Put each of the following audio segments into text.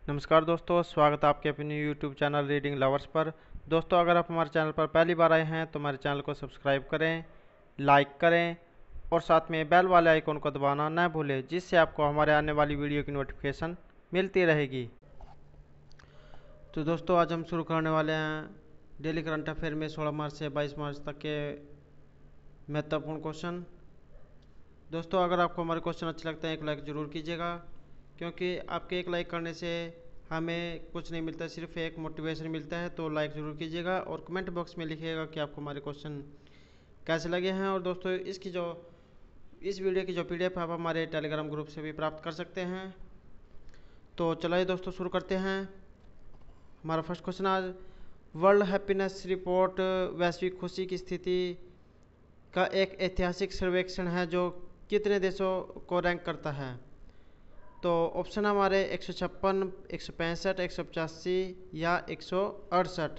नमस्कार दोस्तों, स्वागत है आपके अपने यूट्यूब चैनल रीडिंग लवर्स पर। दोस्तों, अगर आप हमारे चैनल पर पहली बार आए हैं तो हमारे चैनल को सब्सक्राइब करें, लाइक करें और साथ में बेल वाले आइकन को दबाना न भूलें, जिससे आपको हमारे आने वाली वीडियो की नोटिफिकेशन मिलती रहेगी। तो दोस्तों, आज हम शुरू करने वाले हैं डेली करंट अफेयर में 16 मार्च से 22 मार्च तक के महत्वपूर्ण क्वेश्चन। दोस्तों, अगर आपको हमारे क्वेश्चन अच्छे लगते हैं एक लाइक ज़रूर कीजिएगा, क्योंकि आपके एक लाइक करने से हमें कुछ नहीं मिलता, सिर्फ एक मोटिवेशन मिलता है। तो लाइक ज़रूर कीजिएगा और कमेंट बॉक्स में लिखिएगा कि आपको हमारे क्वेश्चन कैसे लगे हैं। और दोस्तों, इस वीडियो की जो पीडीएफ आप हमारे टेलीग्राम ग्रुप से भी प्राप्त कर सकते हैं। तो चलिए दोस्तों, शुरू करते हैं। हमारा फर्स्ट क्वेश्चन आज, वर्ल्ड हैप्पीनेस रिपोर्ट वैश्विक खुशी की स्थिति का एक ऐतिहासिक सर्वेक्षण है जो कितने देशों को रैंक करता है। तो ऑप्शन हमारे 156, 165, 185 या 168।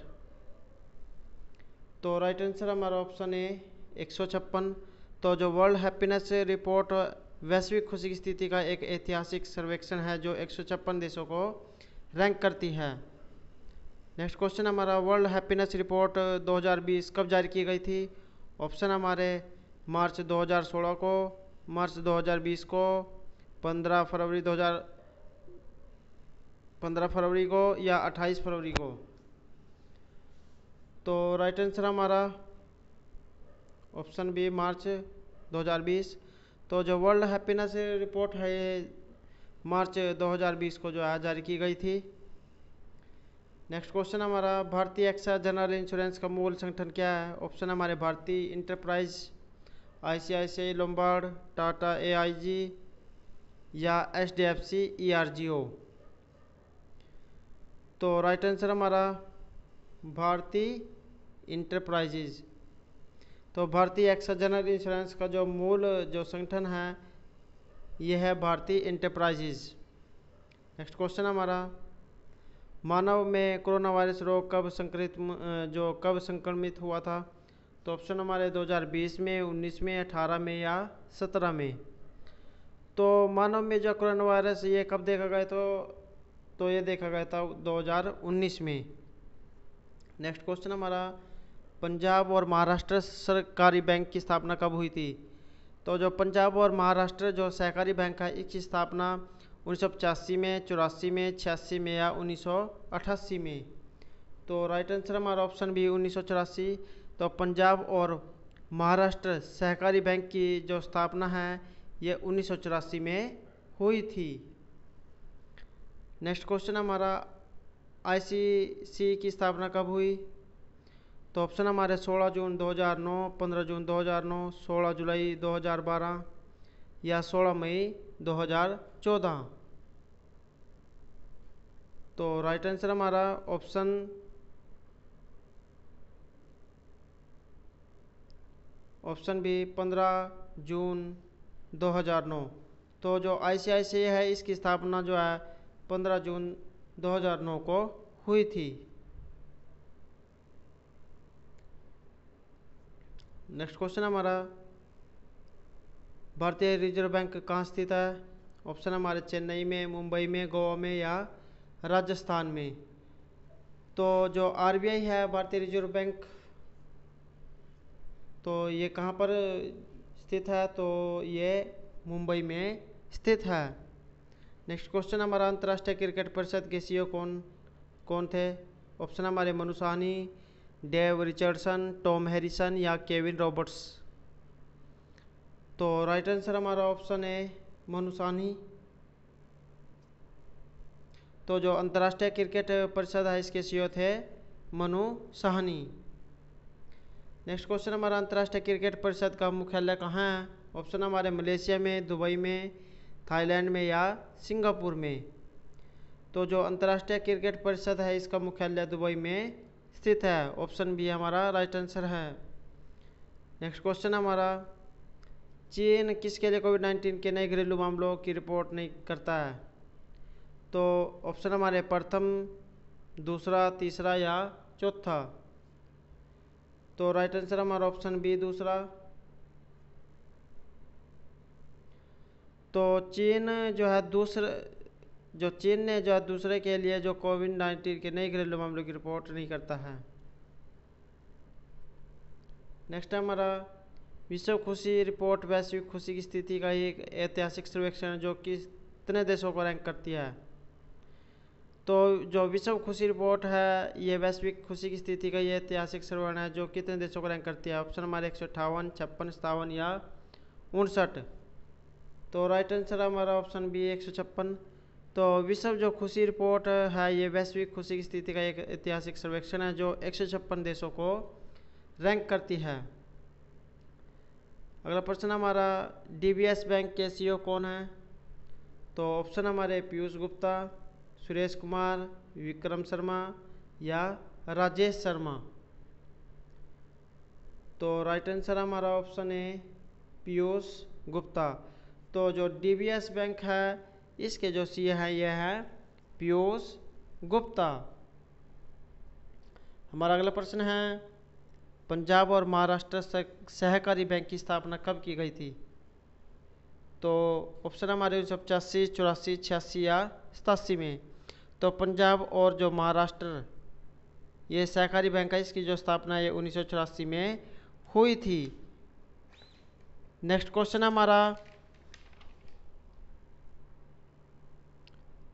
तो राइट आंसर हमारा ऑप्शन है 156। तो जो वर्ल्ड हैप्पीनेस रिपोर्ट वैश्विक खुशी की स्थिति का एक ऐतिहासिक सर्वेक्षण है जो 156 देशों को रैंक करती है। नेक्स्ट क्वेश्चन हमारा, वर्ल्ड हैप्पीनेस रिपोर्ट 2020 कब जारी की गई थी। ऑप्शन हमारे मार्च 2016 को, मार्च 2020 को, 15 फरवरी को या 28 फरवरी को। तो राइट आंसर हमारा ऑप्शन बी मार्च 2020। तो जो वर्ल्ड हैप्पीनेस रिपोर्ट है ये मार्च 2020 को जो है जारी की गई थी। नेक्स्ट क्वेश्चन हमारा, भारतीय एक्सा जनरल इंश्योरेंस का मूल संगठन क्या है। ऑप्शन हमारे भारतीय enterprise, ICICI Lombard, Tata AIG या एचडीएफसी ईआरजीओ। तो राइट आंसर हमारा भारतीय इंटरप्राइजेज। तो भारतीय एक्सा जनरल इंश्योरेंस का जो मूल जो संगठन है यह है भारतीय इंटरप्राइजेज। नेक्स्ट क्वेश्चन हमारा, मानव में कोरोना वायरस रोग कब संक्रमित हुआ था। तो ऑप्शन हमारे 2020 में, 19 में, 18 में या 17 में। तो मानव में जो कोरोना वायरस ये कब देखा गया तो ये देखा गया था 2019 में। नेक्स्ट क्वेश्चन हमारा, पंजाब और महाराष्ट्र सहकारी बैंक की स्थापना कब हुई थी। तो जो पंजाब और महाराष्ट्र जो सहकारी बैंक है इसकी स्थापना 1985 में, 84 में, 86 में या 1988 में। तो राइट आंसर हमारा ऑप्शन भी 1984। तो पंजाब और महाराष्ट्र सहकारी बैंक की जो स्थापना है ये 1984 में हुई थी। नेक्स्ट क्वेश्चन हमारा, आईसीसी की स्थापना कब हुई। तो ऑप्शन हमारे 16 जून 2009, 15 जून 2009, 16 जुलाई 2012 या 16 मई 2014। तो राइट आंसर हमारा ऑप्शन भी 15 जून 2009। तो जो आईसीआईसीआई है इसकी स्थापना जो है 15 जून 2009 को हुई थी। नेक्स्ट क्वेश्चन हमारा, भारतीय रिजर्व बैंक कहाँ स्थित है। ऑप्शन हमारे चेन्नई में, मुंबई में, गोवा में या राजस्थान में। तो जो आरबीआई है भारतीय रिजर्व बैंक, तो ये कहाँ पर स्थित है। तो ये मुंबई में स्थित है। नेक्स्ट क्वेश्चन हमारा, अंतर्राष्ट्रीय क्रिकेट परिषद के सीईओ कौन थे। ऑप्शन हमारे Manu Sawhney, Dave Richardson, Tom Harrison या केविन रॉबर्ट्स। तो राइट आंसर हमारा ऑप्शन है मनु साहनी। तो जो अंतर्राष्ट्रीय क्रिकेट परिषद है इसके सीईओ थे मनु साहनी। नेक्स्ट क्वेश्चन हमारा, अंतर्राष्ट्रीय क्रिकेट परिषद का मुख्यालय कहाँ है। ऑप्शन हमारे मलेशिया में, दुबई में, थाईलैंड में या सिंगापुर में। तो जो अंतर्राष्ट्रीय क्रिकेट परिषद है इसका मुख्यालय दुबई में स्थित है। ऑप्शन बी हमारा राइट आंसर है। नेक्स्ट क्वेश्चन हमारा, चीन किसके लिए कोविड-19 के नए घरेलू मामलों की रिपोर्ट नहीं करता है। तो ऑप्शन हमारे प्रथम, दूसरा, तीसरा या चौथा। तो राइट आंसर हमारा ऑप्शन बी दूसरा। तो चीन जो है जो चीन ने जो दूसरे के लिए जो कोविड-19 के नए घरेलू मामलों की रिपोर्ट नहीं करता है। नेक्स्ट है हमारा विश्व खुशी रिपोर्ट वैश्विक खुशी की स्थिति का एक ऐतिहासिक सर्वेक्षण जो कितने देशों को रैंक करती है। तो जो विश्व खुशी रिपोर्ट है ये वैश्विक खुशी की स्थिति का ये ऐतिहासिक सर्वेक्षण है जो कितने देशों को रैंक करती है। ऑप्शन हमारे 158, 56, 57 या 59। तो राइट आंसर हमारा ऑप्शन बी 156। तो विश्व जो खुशी रिपोर्ट है ये वैश्विक खुशी की स्थिति का एक ऐतिहासिक सर्वेक्षण है जो 156 देशों को रैंक करती है। अगला प्रश्न हमारा डीबीएस बैंक के सीईओ कौन है। तो ऑप्शन हमारे पीयूष गुप्ता, सुरेश कुमार, विक्रम शर्मा या राजेश शर्मा। तो राइट आंसर हमारा ऑप्शन है पीयूष गुप्ता। तो जो डीबीएस बैंक है इसके जो सीईओ है ये है पीयूष गुप्ता। हमारा अगला प्रश्न है पंजाब और महाराष्ट्र सहकारी बैंक की स्थापना कब की गई थी। तो ऑप्शन हमारे 1985, 84, 86 या 87 में। तो पंजाब और जो महाराष्ट्र ये सहकारी बैंक है इसकी जो स्थापना ये 1984 में हुई थी। नेक्स्ट क्वेश्चन हमारा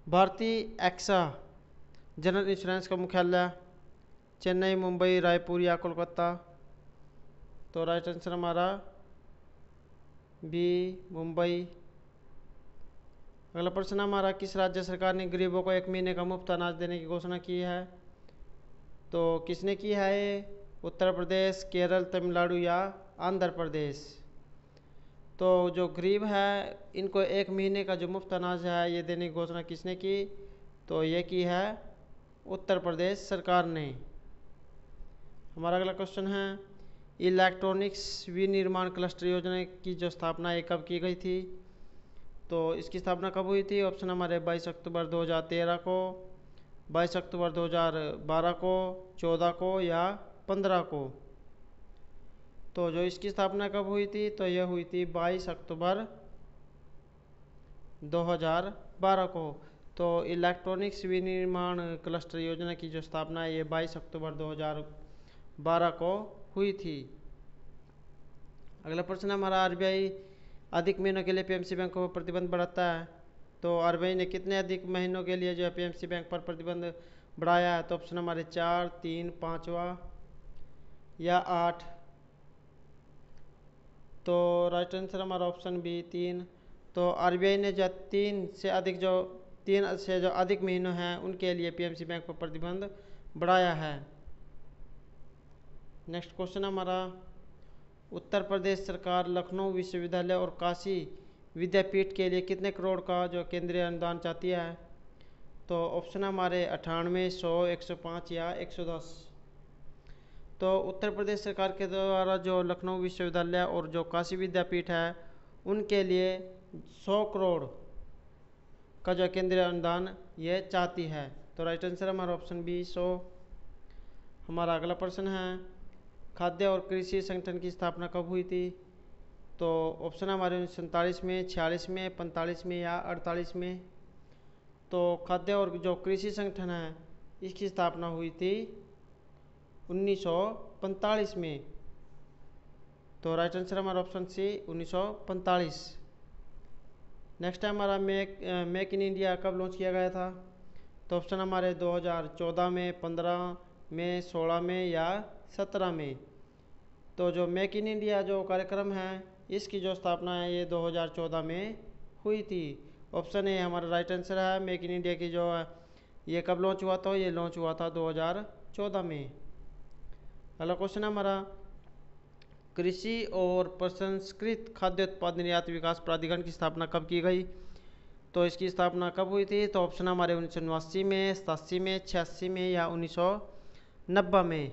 भारतीय एक्सा जनरल इंश्योरेंस का मुख्यालय चेन्नई, मुंबई, रायपुर या कोलकाता। तो राइट आंसर हमारा बी मुंबई। अगला प्रश्न हमारा किस राज्य सरकार ने गरीबों को 1 महीने का मुफ्त अनाज देने की घोषणा की है। तो किसने की है ये, उत्तर प्रदेश, केरल, तमिलनाडु या आंध्र प्रदेश। तो जो गरीब है इनको 1 महीने का जो मुफ्त अनाज है ये देने की घोषणा किसने की। तो ये की है उत्तर प्रदेश सरकार ने। हमारा अगला क्वेश्चन है इलेक्ट्रॉनिक्स विनिर्माण क्लस्टर योजना की जो स्थापना है कब की गई थी। तो इसकी स्थापना कब हुई थी। ऑप्शन हमारे 22 अक्टूबर 2013 को, 22 अक्टूबर 2012 को, 14 को या 15 को। तो जो इसकी स्थापना कब हुई थी तो यह हुई थी 22 अक्टूबर 2012 को। तो इलेक्ट्रॉनिक्स विनिर्माण क्लस्टर योजना की जो स्थापना है ये 22 अक्टूबर 2012 को हुई थी। अगला प्रश्न हमारा आरबीआई अधिक महीनों के लिए पीएमसी बैंक को प्रतिबंध बढ़ाता है। तो आरबीआई ने कितने अधिक महीनों के लिए जो है पीएमसी बैंक पर प्रतिबंध बढ़ाया है। तो ऑप्शन हमारे 4, 3, 5वां या 8। तो राइट आंसर हमारा ऑप्शन बी 3। तो आरबीआई ने जो 3 से जो अधिक महीनों हैं उनके लिए पीएमसी बैंक पर प्रतिबंध बढ़ाया है। नेक्स्ट क्वेश्चन हमारा उत्तर प्रदेश सरकार लखनऊ विश्वविद्यालय और काशी विद्यापीठ के लिए कितने करोड़ का जो केंद्रीय अनुदान चाहती है। तो ऑप्शन हमारे 98, 100, 105 या 110। तो उत्तर प्रदेश सरकार के द्वारा जो लखनऊ विश्वविद्यालय और जो काशी विद्यापीठ है उनके लिए 100 करोड़ का जो केंद्रीय अनुदान ये चाहती है। तो राइट आंसर हमारा ऑप्शन बी 100। हमारा अगला प्रश्न है खाद्य और कृषि संगठन की स्थापना कब हुई थी। तो ऑप्शन हमारे 1947 में, 46 में, 45 में या 48 में। तो खाद्य और जो कृषि संगठन है इसकी स्थापना हुई थी 1945 में। तो राइट आंसर हमारा ऑप्शन सी 1945। नेक्स्ट है हमारा मेक इन इंडिया कब लॉन्च किया गया था। तो ऑप्शन हमारे 2014 में, 15 में, 16 में या 17 में। तो जो मेक इन इंडिया जो कार्यक्रम है इसकी जो स्थापना है ये 2014 में हुई थी। ऑप्शन ए हमारा राइट आंसर है। मेक इन इंडिया की जो ये कब लॉन्च हुआ था, ये लॉन्च हुआ था 2014 में। अगला क्वेश्चन हमारा कृषि और प्रसंस्कृत खाद्य उत्पाद निर्यात विकास प्राधिकरण की स्थापना कब की गई। तो इसकी स्थापना कब हुई थी। तो ऑप्शन हमारे 1989 में, 87 में, 86 में या 1990 में।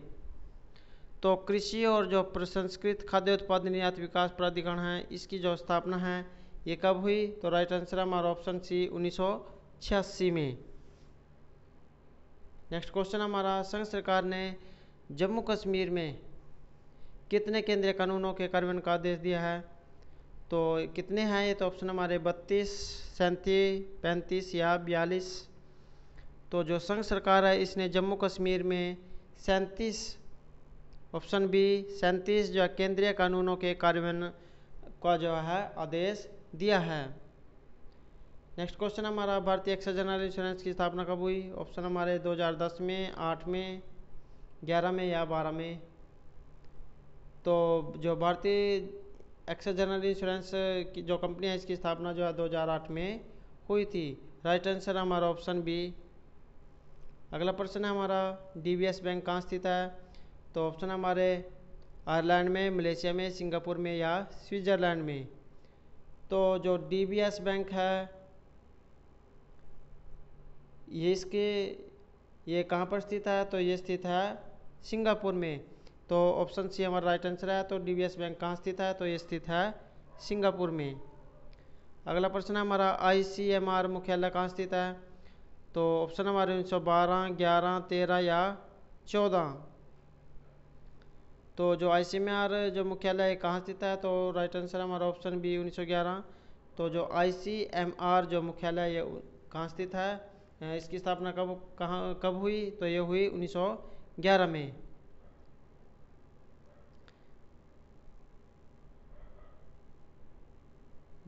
तो कृषि और जो प्रसंस्कृत खाद्य उत्पाद निर्यात विकास प्राधिकरण है इसकी जो स्थापना है ये कब हुई। तो राइट आंसर हमारा ऑप्शन सी 1986 में। नेक्स्ट क्वेश्चन हमारा संघ सरकार ने जम्मू कश्मीर में कितने केंद्रीय कानूनों के कार्यान्वयन का आदेश दिया है। तो कितने हैं ये, तो ऑप्शन हमारे 32, 37, 35 या 42। तो जो संघ सरकार है इसने जम्मू कश्मीर में 37, ऑप्शन बी 37 जो केंद्रीय कानूनों के कार्यान्वयन का जो है आदेश दिया है। नेक्स्ट क्वेश्चन हमारा, भारतीय एक्सेस जनरल इंश्योरेंस की स्थापना कब हुई? ऑप्शन हमारे 2010 में, 8 में, 11 में या 12 में। तो जो भारतीय एक्सेस जनरल इंश्योरेंस की जो कंपनी है इसकी स्थापना जो है 2008 में हुई थी। राइट आंसर हमारा ऑप्शन बी। अगला प्रश्न है हमारा, डीबीएस बैंक कहाँ स्थित है? तो ऑप्शन हमारे आयरलैंड में, मलेशिया में, सिंगापुर में या स्विट्जरलैंड में। तो जो डीबीएस बैंक है ये कहाँ पर स्थित है? तो ये स्थित है सिंगापुर में। तो ऑप्शन सी हमारा राइट आंसर है। तो डीबीएस बैंक कहाँ स्थित है? तो ये स्थित है सिंगापुर में। अगला प्रश्न है हमारा, आईसीएमआर मुख्यालय कहाँ स्थित है? तो ऑप्शन हमारे 1912, 11, 13 या 14। तो जो आईसीएमआर जो मुख्यालय है कहाँ स्थित है? तो राइट आंसर हमारा ऑप्शन बी 1911। तो जो आईसीएमआर जो मुख्यालय है ये कहाँ स्थित है? इसकी स्थापना कब हुई? तो ये हुई 1911 में।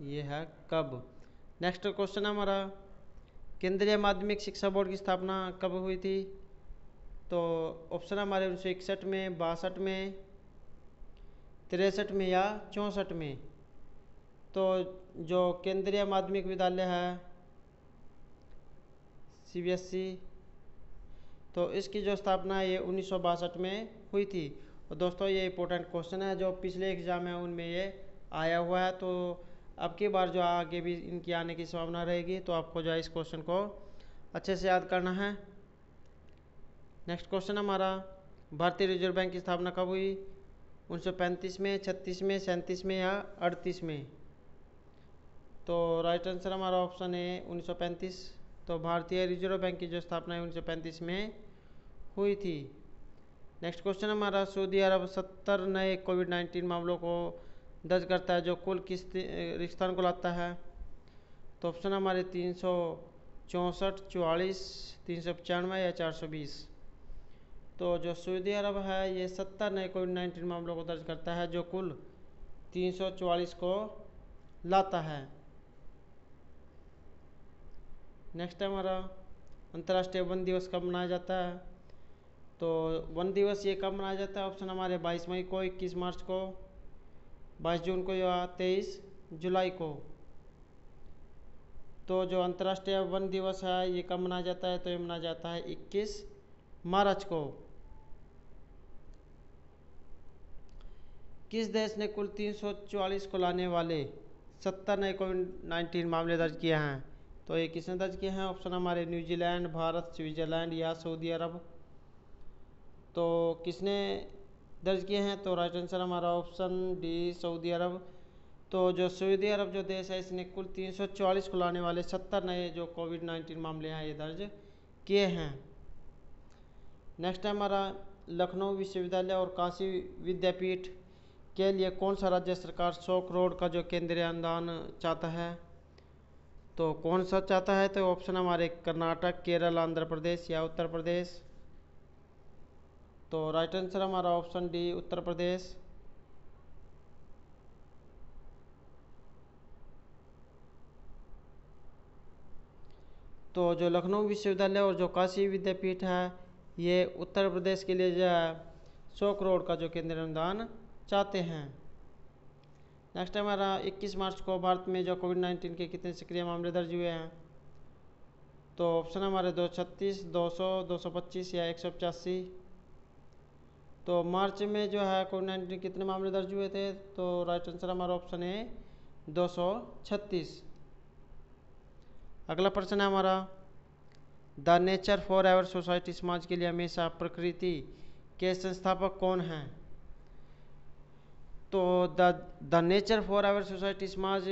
ये है कब। नेक्स्ट क्वेश्चन हमारा, केंद्रीय माध्यमिक शिक्षा बोर्ड की स्थापना कब हुई थी? तो ऑप्शन हमारे 1961 में, 62 में, 63 में या 64 में। तो जो केंद्रीय माध्यमिक विद्यालय है सीबीएसई, तो इसकी जो स्थापना है ये 1962 में हुई थी। और दोस्तों ये इंपॉर्टेंट क्वेश्चन है, जो पिछले एग्जाम है उनमें ये आया हुआ है। तो अब की बार जो आगे भी इनकी आने की संभावना रहेगी, तो आपको जो है इस क्वेश्चन को अच्छे से याद करना है। नेक्स्ट क्वेश्चन हमारा, भारतीय रिजर्व बैंक की स्थापना कब हुई? 1935 में, 36 में, 37 में या 38 में। तो राइट आंसर हमारा ऑप्शन है 1935। तो भारतीय रिजर्व बैंक की जो स्थापना है 1935 में हुई थी। नेक्स्ट क्वेश्चन हमारा, सऊदी अरब 70 नए कोविड-19 मामलों को दर्ज करता है, जो कुल किस रिक्तान को लाता है? तो ऑप्शन हमारे 364, 44, 395 या 420। तो जो सऊदी अरब है ये 70 नए कोविड-19 मामलों को दर्ज करता है, जो कुल 344 को लाता है। नेक्स्ट हमारा, अंतर्राष्ट्रीय वन दिवस कब मनाया जाता है? तो वन दिवस ये कब मनाया जाता है? ऑप्शन हमारे 22 मई को, 21 मार्च को, 22 जून को या 23 जुलाई को। तो जो अंतर्राष्ट्रीय वन दिवस है ये कब मनाया जाता है? तो ये मनाया जाता है 21 मार्च को। किस देश ने कुल 344 को लाने वाले 70 नए कोविड-19 मामले दर्ज किए हैं? तो ये किसने दर्ज किए हैं? ऑप्शन हमारे न्यूजीलैंड, भारत, स्विट्जरलैंड या सऊदी अरब। तो किसने दर्ज किए हैं? तो राइट आंसर हमारा ऑप्शन डी सऊदी अरब। तो जो सऊदी अरब जो देश है इसने कुल 344 को लाने वाले 70 नए जो कोविड-19 मामले हैं ये दर्ज किए हैं। नेक्स्ट है हमारा, लखनऊ विश्वविद्यालय और काशी विद्यापीठ के लिए कौन सा राज्य सरकार 100 करोड़ का जो केंद्रीय अनुदान चाहता है? तो कौन सा चाहता है? तो ऑप्शन हमारे कर्नाटक, केरल, आंध्र प्रदेश या उत्तर प्रदेश। तो राइट आंसर हमारा ऑप्शन डी उत्तर प्रदेश। तो जो लखनऊ विश्वविद्यालय और जो काशी विद्यापीठ है ये उत्तर प्रदेश के लिए जो है 100 करोड़ का जो केंद्रीय अनुदान चाहते हैं। नेक्स्ट हमारा, 21 मार्च को भारत में जो कोविड-19 के कितने सक्रिय मामले दर्ज हुए हैं? तो ऑप्शन हमारे 236, 200, 225 या 185। तो मार्च में जो है कोविड-19 कितने मामले दर्ज हुए थे? तो राइट आंसर हमारा ऑप्शन है 236। अगला प्रश्न है हमारा, the nature for ever society समाज के लिए हमेशा प्रकृति के संस्थापक कौन हैं? तो the nature for ever society समाज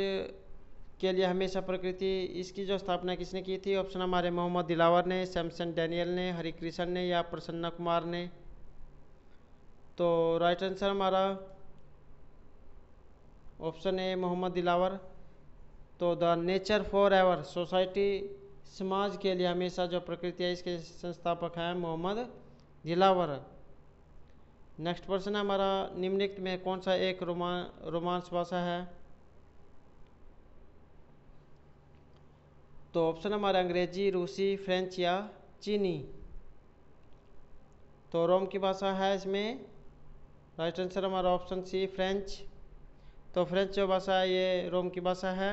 के लिए हमेशा प्रकृति, इसकी जो स्थापना किसने की थी? ऑप्शन हमारे मोहम्मद दिलावर ने, सैमसन डैनियल ने, हरिकृष्ण ने या प्रसन्ना कुमार ने। तो राइट आंसर हमारा ऑप्शन ए मोहम्मद दिलावर। तो the nature for ever society, समाज के लिए हमेशा जो प्रकृति है, इसके संस्थापक हैं मोहम्मद दिलावर। नेक्स्ट प्रश्न है हमारा, निम्नलिखित में कौन सा एक रोमांस भाषा है? तो ऑप्शन हमारा अंग्रेजी, रूसी, फ्रेंच या चीनी। तो रोम की भाषा है इसमें। राइट आंसर हमारा ऑप्शन सी फ्रेंच। तो फ्रेंच जो भाषा है ये रोम की भाषा है।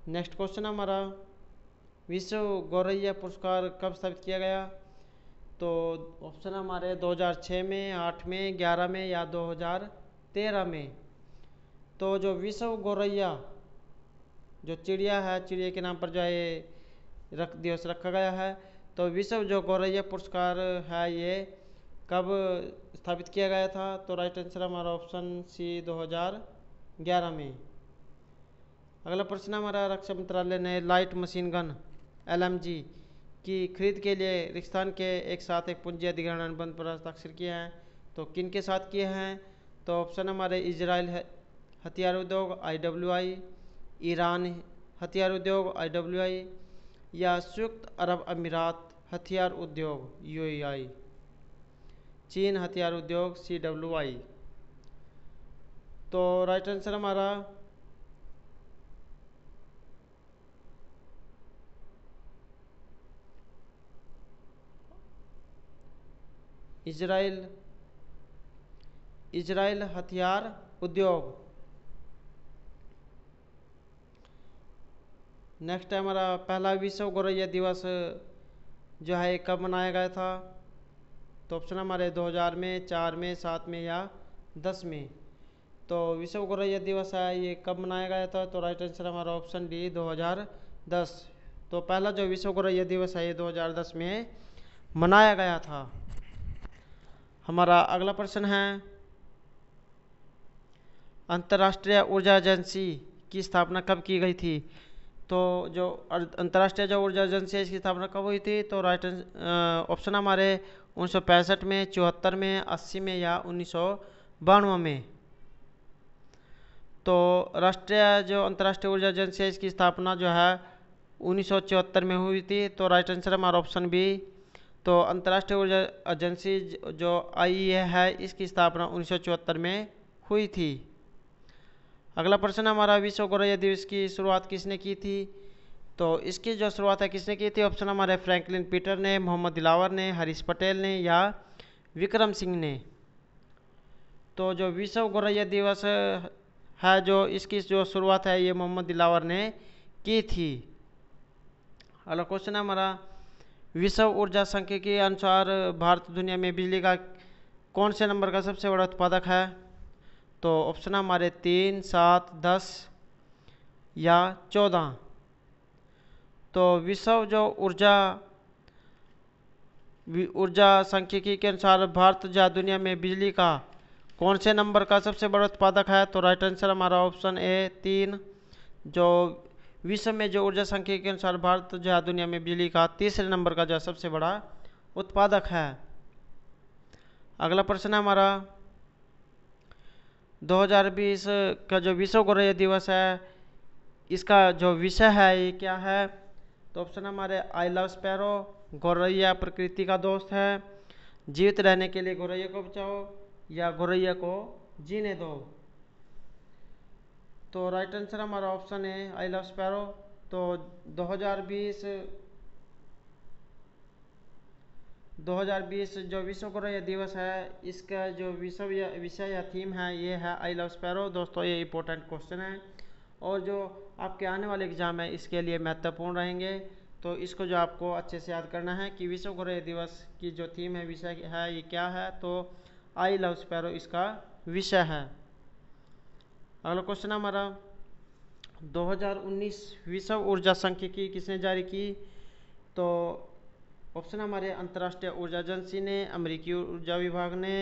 नेक्स्ट क्वेश्चन हमारा, विश्व गौरैया पुरस्कार कब स्थापित किया गया? तो ऑप्शन हमारे 2006 में, 8 में, 11 में या 2013 में। तो जो विश्व गौरैया जो चिड़िया है, चिड़िया के नाम पर जो है ये दिवस रखा गया है। तो विश्व जो गौरैया पुरस्कार है ये कब स्थापित किया गया था? तो राइट आंसर हमारा ऑप्शन सी 2011 में। अगला प्रश्न हमारा, रक्षा मंत्रालय ने लाइट मशीन गन LMG की खरीद के लिए पाकिस्तान के एक साथ एक पूंजी अधिग्रहण अनुबंध पर हस्ताक्षर किए हैं। तो किन के साथ किए हैं? तो ऑप्शन हमारे इजराइल हथियार उद्योग IWI, ईरान हथियार उद्योग IWI या संयुक्त अरब अमीरात हथियार उद्योग UAI, चीन हथियार उद्योग CWI। तो राइट आंसर हमारा इजराइल हथियार उद्योग। नेक्स्ट है हमारा, पहला विश्व गौरैया दिवस जो है कब मनाया गया था? तो ऑप्शन हमारे 2000 में, 4 में, 7 में या 10 में। तो विश्व गौरैया दिवस है ये कब मनाया गया था? तो राइट आंसर हमारा ऑप्शन डी 2010। तो पहला जो विश्व गौरैया दिवस है ये 2010 में मनाया गया था। हमारा अगला प्रश्न है, अंतर्राष्ट्रीय ऊर्जा एजेंसी की स्थापना कब की गई थी? तो जो अंतर्राष्ट्रीय जो ऊर्जा एजेंसी है इसकी स्थापना कब हुई थी? तो राइट ऑप्शन हमारे 1965 में, 74 में, 80 में या 1992 में। तो राष्ट्रीय जो अंतर्राष्ट्रीय ऊर्जा एजेंसी है इसकी स्थापना जो है 1974 में हुई थी। तो राइट आंसर हमारा ऑप्शन बी। तो अंतर्राष्ट्रीय ऊर्जा एजेंसी जो IEA है इसकी स्थापना 1974 में हुई थी। अगला प्रश्न हमारा, विश्व गौरैया दिवस की शुरुआत किसने की थी? तो इसकी जो शुरुआत है किसने की थी? ऑप्शन हमारे फ्रैंकलिन पीटर ने, मोहम्मद दिलावर ने, हरीश पटेल ने या विक्रम सिंह ने। तो जो विश्व गौरैया दिवस है जो इसकी जो शुरुआत है ये मोहम्मद दिलावर ने की थी। अगला क्वेश्चन है हमारा, विश्व ऊर्जा संघ के अनुसार भारत दुनिया में बिजली का कौन से नंबर का सबसे बड़ा उत्पादक है? तो ऑप्शन हमारे 3, 7, 10 या 14। तो विश्व जो ऊर्जा सांख्यिकी के अनुसार भारत जो दुनिया में बिजली का कौन से नंबर का सबसे बड़ा उत्पादक है? तो राइट आंसर हमारा ऑप्शन ए 3। जो विश्व में जो ऊर्जा सांख्यिकी के अनुसार भारत जो है दुनिया में बिजली का तीसरे नंबर का जो सबसे बड़ा उत्पादक है। अगला प्रश्न है हमारा, 2020 का जो विश्व गौरैया दिवस है इसका जो विषय है ये क्या है? तो ऑप्शन हमारे आई लव स्पैरो, गौरैया प्रकृति का दोस्त है, जीवित रहने के लिए गौरैया को बचाओ या गौरैया को जीने दो। तो राइट आंसर हमारा ऑप्शन है आई लव स्पैरो। तो 2020 जो विश्व गौरैया दिवस है इसका जो विषय या थीम है ये है आई लव स्पैरो। दोस्तों ये इंपॉर्टेंट क्वेश्चन है और जो आपके आने वाले एग्जाम है इसके लिए महत्वपूर्ण रहेंगे। तो इसको जो आपको अच्छे से याद करना है कि विश्व गौरैया दिवस की जो थीम है, विषय है ये क्या है? तो आई लव स्पैरो इसका विषय है। अगला क्वेश्चन हमारा, 2019 विश्व ऊर्जा सांख्यिकी किसने जारी की? तो ऑप्शन हमारे अंतर्राष्ट्रीय ऊर्जा एजेंसी ने, अमेरिकी ऊर्जा विभाग ने,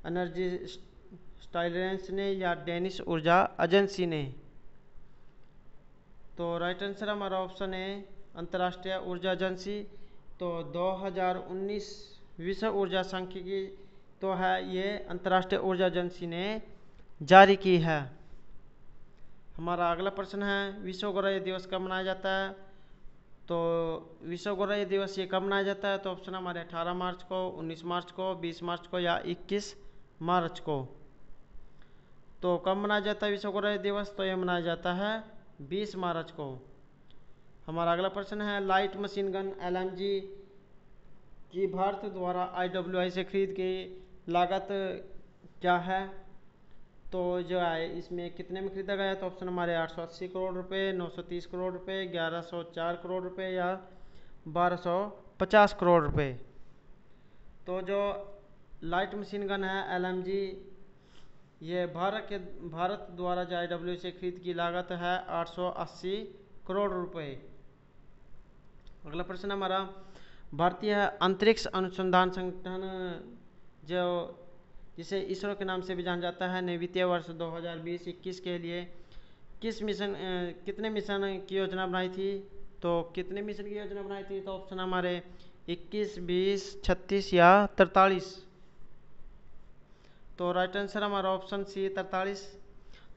एनर्जी स्टाइलेंस ने या डेनिश ऊर्जा एजेंसी ने। तो राइट आंसर हमारा ऑप्शन है अंतर्राष्ट्रीय ऊर्जा एजेंसी। तो 2019 विश्व ऊर्जा सांख्यिकी तो है ये अंतर्राष्ट्रीय ऊर्जा एजेंसी ने जारी की है। हमारा अगला प्रश्न है विश्व गौरव दिवस कब मनाया जाता है। तो विश्व गौरव दिवस ये कब मनाया जाता है। तो ऑप्शन हमारे 18 मार्च को, 19 मार्च को, 20 मार्च को या 21 मार्च को। तो कब मनाया जाता है विश्व गौरव दिवस। तो ये मनाया जाता है 20 मार्च को। हमारा अगला प्रश्न है लाइट मशीन गन LMG की भारत द्वारा IWI से खरीद की लागत क्या है। तो जो है इसमें कितने में खरीदा गया। तो ऑप्शन हमारे 880 करोड़ रुपए, 930 करोड़ रुपए, 1104 करोड़ रुपए या 1250 करोड़ रुपए। तो जो लाइट मशीन गन है LMG ये भारत द्वारा जो IWI से खरीद की लागत है 880 करोड़ रुपए। अगला प्रश्न हमारा भारतीय अंतरिक्ष अनुसंधान संगठन जो जिसे इसरो के नाम से भी जाना जाता है ने वित्तीय वर्ष 2020-21 के लिए कितने मिशन की योजना बनाई थी। तो कितने मिशन की योजना बनाई थी। तो ऑप्शन हमारे 21, 20, 36 या 43। तो राइट आंसर हमारा ऑप्शन सी 43।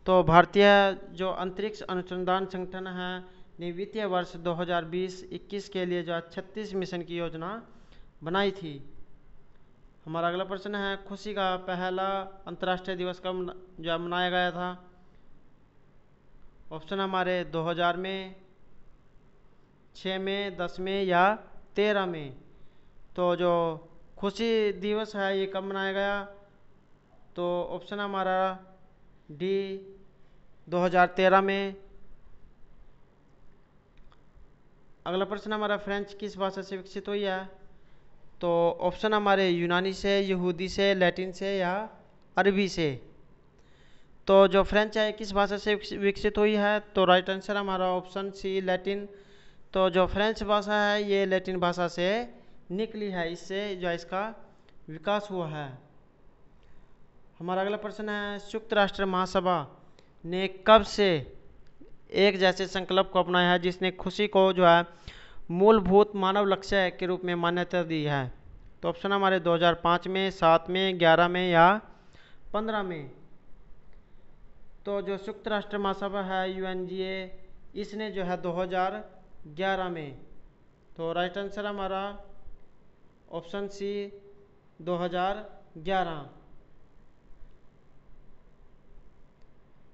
तो भारतीय जो अंतरिक्ष अनुसंधान संगठन है ने वित्तीय वर्ष 2020-21 के लिए जो 36 मिशन की योजना बनाई थी। हमारा अगला प्रश्न है खुशी का पहला अंतर्राष्ट्रीय दिवस कब जो मनाया गया था। ऑप्शन हमारे 2000 में, 6 में, 10 में या 13 में। तो जो खुशी दिवस है ये कब मनाया गया। तो ऑप्शन हमारा डी 2013 में। अगला प्रश्न हमारा फ्रेंच किस भाषा से विकसित हुई है। तो ऑप्शन हमारे यूनानी से, यहूदी से, लैटिन से या अरबी से। तो जो फ्रेंच है किस भाषा से विकसित हुई है। तो राइट आंसर हमारा ऑप्शन सी लैटिन। तो जो फ्रेंच भाषा है ये लैटिन भाषा से निकली है, इससे जो इसका विकास हुआ है। हमारा अगला प्रश्न है संयुक्त राष्ट्र महासभा ने कब से एक जैसे संकल्प को अपनाया है जिसने खुशी को जो है मूलभूत मानव लक्ष्य के रूप में मान्यता दी है। तो ऑप्शन हमारे 2005 में, 7 में, 11 में या 15 में। तो जो संयुक्त राष्ट्र महासभा है UNGA इसने जो है 2011 में। तो राइट आंसर हमारा ऑप्शन सी 2011।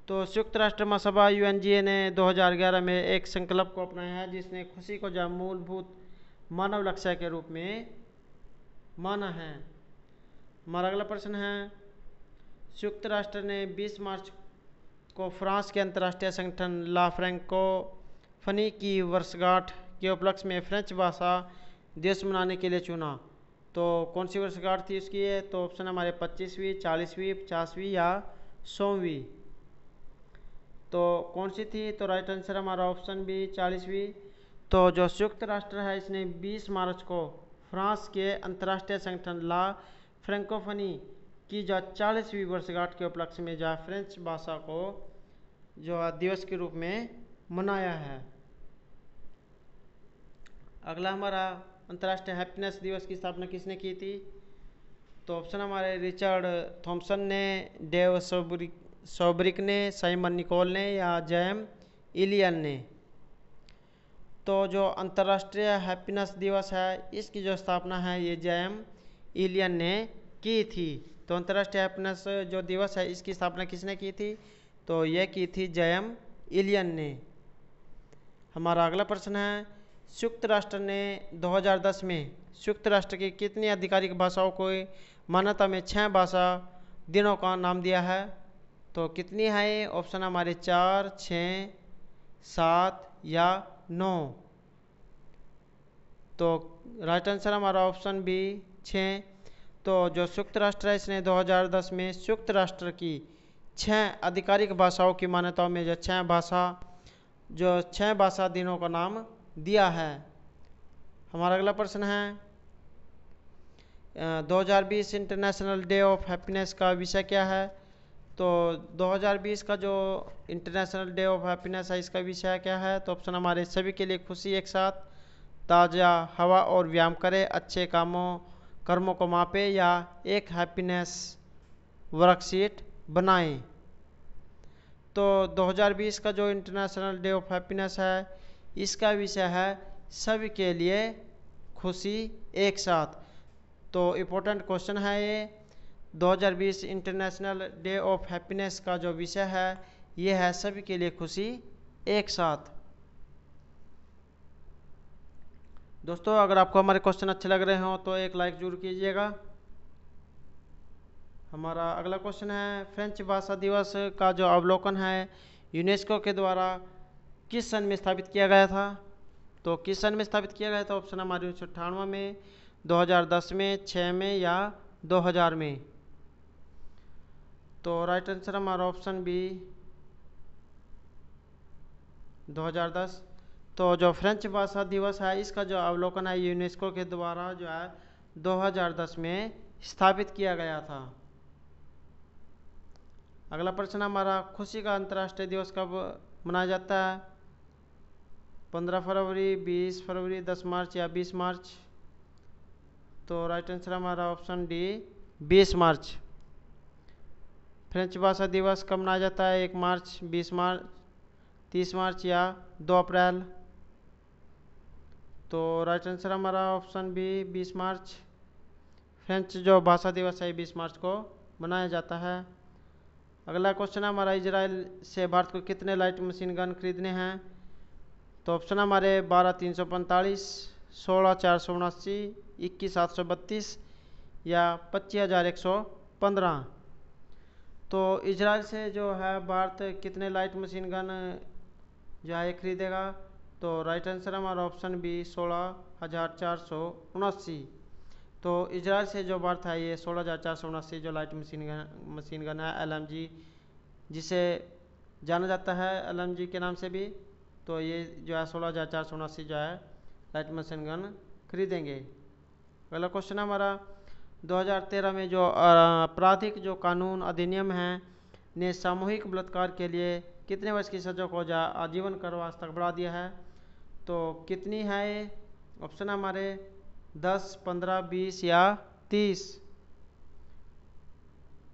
तो संयुक्त राष्ट्र महासभा UNGA ने 2011 में एक संकल्प को अपनाया है जिसने खुशी को जो मूलभूत मानव लक्ष्य के रूप में माना है। हमारा अगला प्रश्न है संयुक्त राष्ट्र ने 20 मार्च को फ्रांस के अंतर्राष्ट्रीय संगठन ला फ्रैंकोफनी की वर्षगांठ के उपलक्ष्य में फ्रेंच भाषा दिवस मनाने के लिए चुना। तो कौन सी वर्षगांठ थी उसकी है। तो ऑप्शन हमारे 25वीं, 40वीं, 50वीं या 100वीं। तो कौन सी थी। तो राइट आंसर हमारा ऑप्शन बी 40वीं। तो जो संयुक्त राष्ट्र है इसने 20 मार्च को फ्रांस के अंतर्राष्ट्रीय संगठन ला फ्रैंकोफनी की जो 40वीं वर्षगांठ के उपलक्ष्य में जो फ्रेंच भाषा को जो दिवस के रूप में मनाया है। अगला हमारा अंतर्राष्ट्रीय हैप्पीनेस दिवस की स्थापना किसने की थी। तो ऑप्शन हमारे रिचर्ड थॉमसन ने, डेव सोब्रिक ने, साइमन निकोल ने या जेम इलियन ने। तो जो अंतर्राष्ट्रीय हैप्पीनेस दिवस है इसकी जो स्थापना है ये जेम इलियन ने की थी। तो अंतर्राष्ट्रीय हैप्पीनेस जो दिवस है इसकी स्थापना किसने की थी। तो यह की थी जेम इलियन ने। हमारा अगला प्रश्न है संयुक्त राष्ट्र ने 2010 में संयुक्त राष्ट्र की कितनी आधिकारिक भाषाओं को मान्यता में 6 भाषा दिनों का नाम दिया है। तो कितनी है। ऑप्शन हमारे 4, 6, 7 या 9। तो राइट आंसर हमारा ऑप्शन बी 6। तो जो संयुक्त राष्ट्र है इसने 2010 में संयुक्त राष्ट्र की 6 आधिकारिक भाषाओं की मान्यताओं में जो 6 भाषा दिनों का नाम दिया है। हमारा अगला प्रश्न है 2020 इंटरनेशनल डे ऑफ हैप्पीनेस का विषय क्या है। तो 2020 का जो इंटरनेशनल डे ऑफ हैप्पीनेस है इसका विषय क्या है। तो ऑप्शन हमारे सभी के लिए खुशी एक साथ, ताज़ा हवा और व्यायाम करें, अच्छे कामों कर्मों को मापें या एक हैप्पीनेस वर्कशीट बनाएं। तो 2020 का जो इंटरनेशनल डे ऑफ हैप्पीनेस है, इसका विषय है सभी के लिए खुशी एक साथ। तो इम्पोर्टेंट क्वेश्चन है ये। 2020 इंटरनेशनल डे ऑफ हैप्पीनेस का जो विषय है ये है सभी के लिए खुशी एक साथ। दोस्तों अगर आपको हमारे क्वेश्चन अच्छे लग रहे हो तो एक लाइक जरूर कीजिएगा। हमारा अगला क्वेश्चन है, फ्रेंच भाषा दिवस का जो अवलोकन है यूनेस्को के द्वारा किस सन में स्थापित किया गया था? तो किस सन में स्थापित किया गया था? ऑप्शन हमारे 1998 में, 2010 में, 6 में या 2000 में। तो राइट आंसर हमारा ऑप्शन बी 2010। तो जो फ्रेंच भाषा दिवस है इसका जो अवलोकन है यूनेस्को के द्वारा जो है 2010 में स्थापित किया गया था। अगला प्रश्न हमारा, खुशी का अंतर्राष्ट्रीय दिवस कब मनाया जाता है? 15 फरवरी, 20 फरवरी, 10 मार्च या 20 मार्च? तो राइट आंसर हमारा ऑप्शन डी 20 मार्च। फ्रेंच भाषा दिवस कब मनाया जाता है? 1 मार्च, 20 मार्च, 30 मार्च या 2 अप्रैल? तो राइट आंसर हमारा ऑप्शन बी 20 मार्च। फ्रेंच जो भाषा दिवस है 20 मार्च को मनाया जाता है। अगला क्वेश्चन है हमारा, इजराइल से भारत को कितने लाइट मशीन गन खरीदने हैं? तो ऑप्शन हमारे 12,345, 16,479, 21,732 या 25,115। तो इजराइल से जो है भारत कितने लाइट मशीन गन जो है खरीदेगा? तो राइट आंसर हमारा ऑप्शन बी 16,479। तो इजराइल से जो भारत है ये 16,479 जो लाइट मशीन गन है LMG, जिसे जाना जाता है LMG के नाम से भी, तो ये जो है 16,479 जो है लाइट मशीन गन खरीदेंगे। अगला क्वेश्चन हमारा, 2013 में जो आपराधिक जो कानून अधिनियम है ने सामूहिक बलात्कार के लिए कितने वर्ष की सजा को आजीवन कारावास तक बढ़ा दिया है? तो कितनी है ये? ऑप्शन हमारे 10, 15, 20 या 30।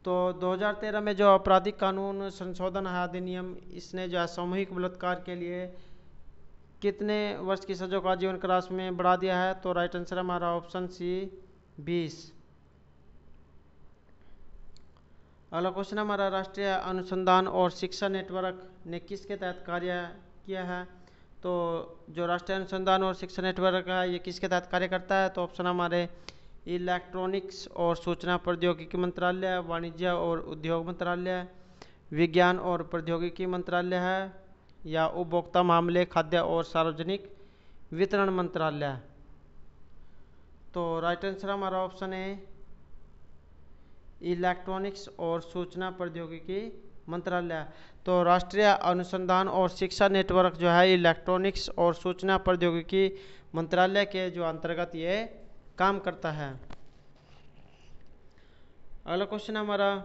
तो 2013 में जो आपराधिक कानून संशोधन है अधिनियम, इसने जो है सामूहिक बलात्कार के लिए कितने वर्ष की सजा को आजीवन कारावास में बढ़ा दिया है? तो राइट आंसर हमारा ऑप्शन सी 20। अगला क्वेश्चन हमारा, राष्ट्रीय अनुसंधान और शिक्षा नेटवर्क ने किसके तहत कार्य किया है? तो जो राष्ट्रीय अनुसंधान और शिक्षा नेटवर्क है ये किसके तहत कार्य करता है? तो ऑप्शन हमारे इलेक्ट्रॉनिक्स और सूचना प्रौद्योगिकी मंत्रालय, वाणिज्य और उद्योग मंत्रालय, विज्ञान और प्रौद्योगिकी मंत्रालय है या उपभोक्ता मामले, खाद्य और सार्वजनिक वितरण मंत्रालय। तो राइट आंसर हमारा ऑप्शन है इलेक्ट्रॉनिक्स और सूचना प्रौद्योगिकी मंत्रालय। तो राष्ट्रीय अनुसंधान और शिक्षा नेटवर्क जो है इलेक्ट्रॉनिक्स और सूचना प्रौद्योगिकी मंत्रालय के जो अंतर्गत ये काम करता है। अगला क्वेश्चन हमारा,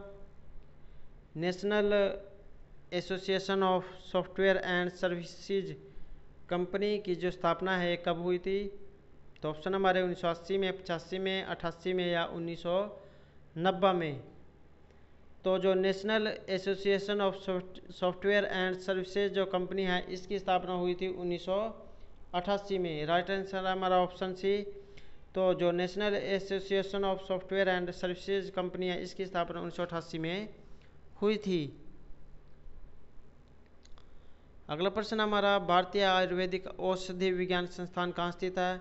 national association of software and services company की जो स्थापना है कब हुई थी? तो ऑप्शन हमारे 1980 में, 85 में, 88 में या 1990 में। तो जो national association of software and services जो कंपनी है इसकी स्थापना हुई थी 1988 में। राइट आंसर हमारा ऑप्शन सी। तो जो national association of software and services company है इसकी स्थापना 1988 में हुई थी। अगला प्रश्न हमारा, भारतीय आयुर्वेदिक औषधि विज्ञान संस्थान कहाँ स्थित है?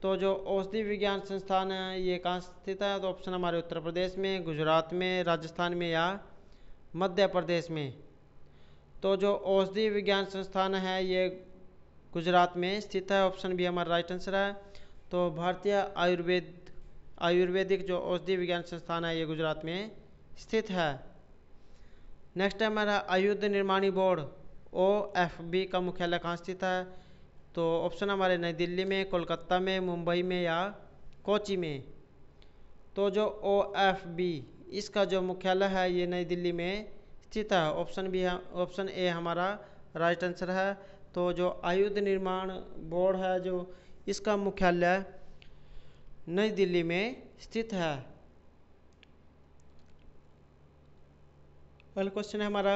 तो जो औषधि विज्ञान संस्थान है ये कहाँ स्थित है? तो ऑप्शन हमारे उत्तर प्रदेश में, गुजरात में, राजस्थान में या मध्य प्रदेश में। तो जो औषधि विज्ञान संस्थान है ये गुजरात में स्थित है। ऑप्शन बी हमारा राइट आंसर है। तो भारतीय आयुर्वेदिक जो औषधि विज्ञान संस्थान है ये गुजरात में स्थित है। नेक्स्ट है हमारा, आयुध निर्माणी बोर्ड OFB का मुख्यालय कहाँ स्थित है? तो ऑप्शन हमारे नई दिल्ली में, कोलकाता में, मुंबई में या कोची में। तो जो OFB इसका जो मुख्यालय है ये नई दिल्ली में स्थित है। ऑप्शन ए हमारा राइट आंसर है। तो जो आयुध निर्माण बोर्ड है जो इसका मुख्यालय नई दिल्ली में स्थित है। अगला क्वेश्चन है हमारा,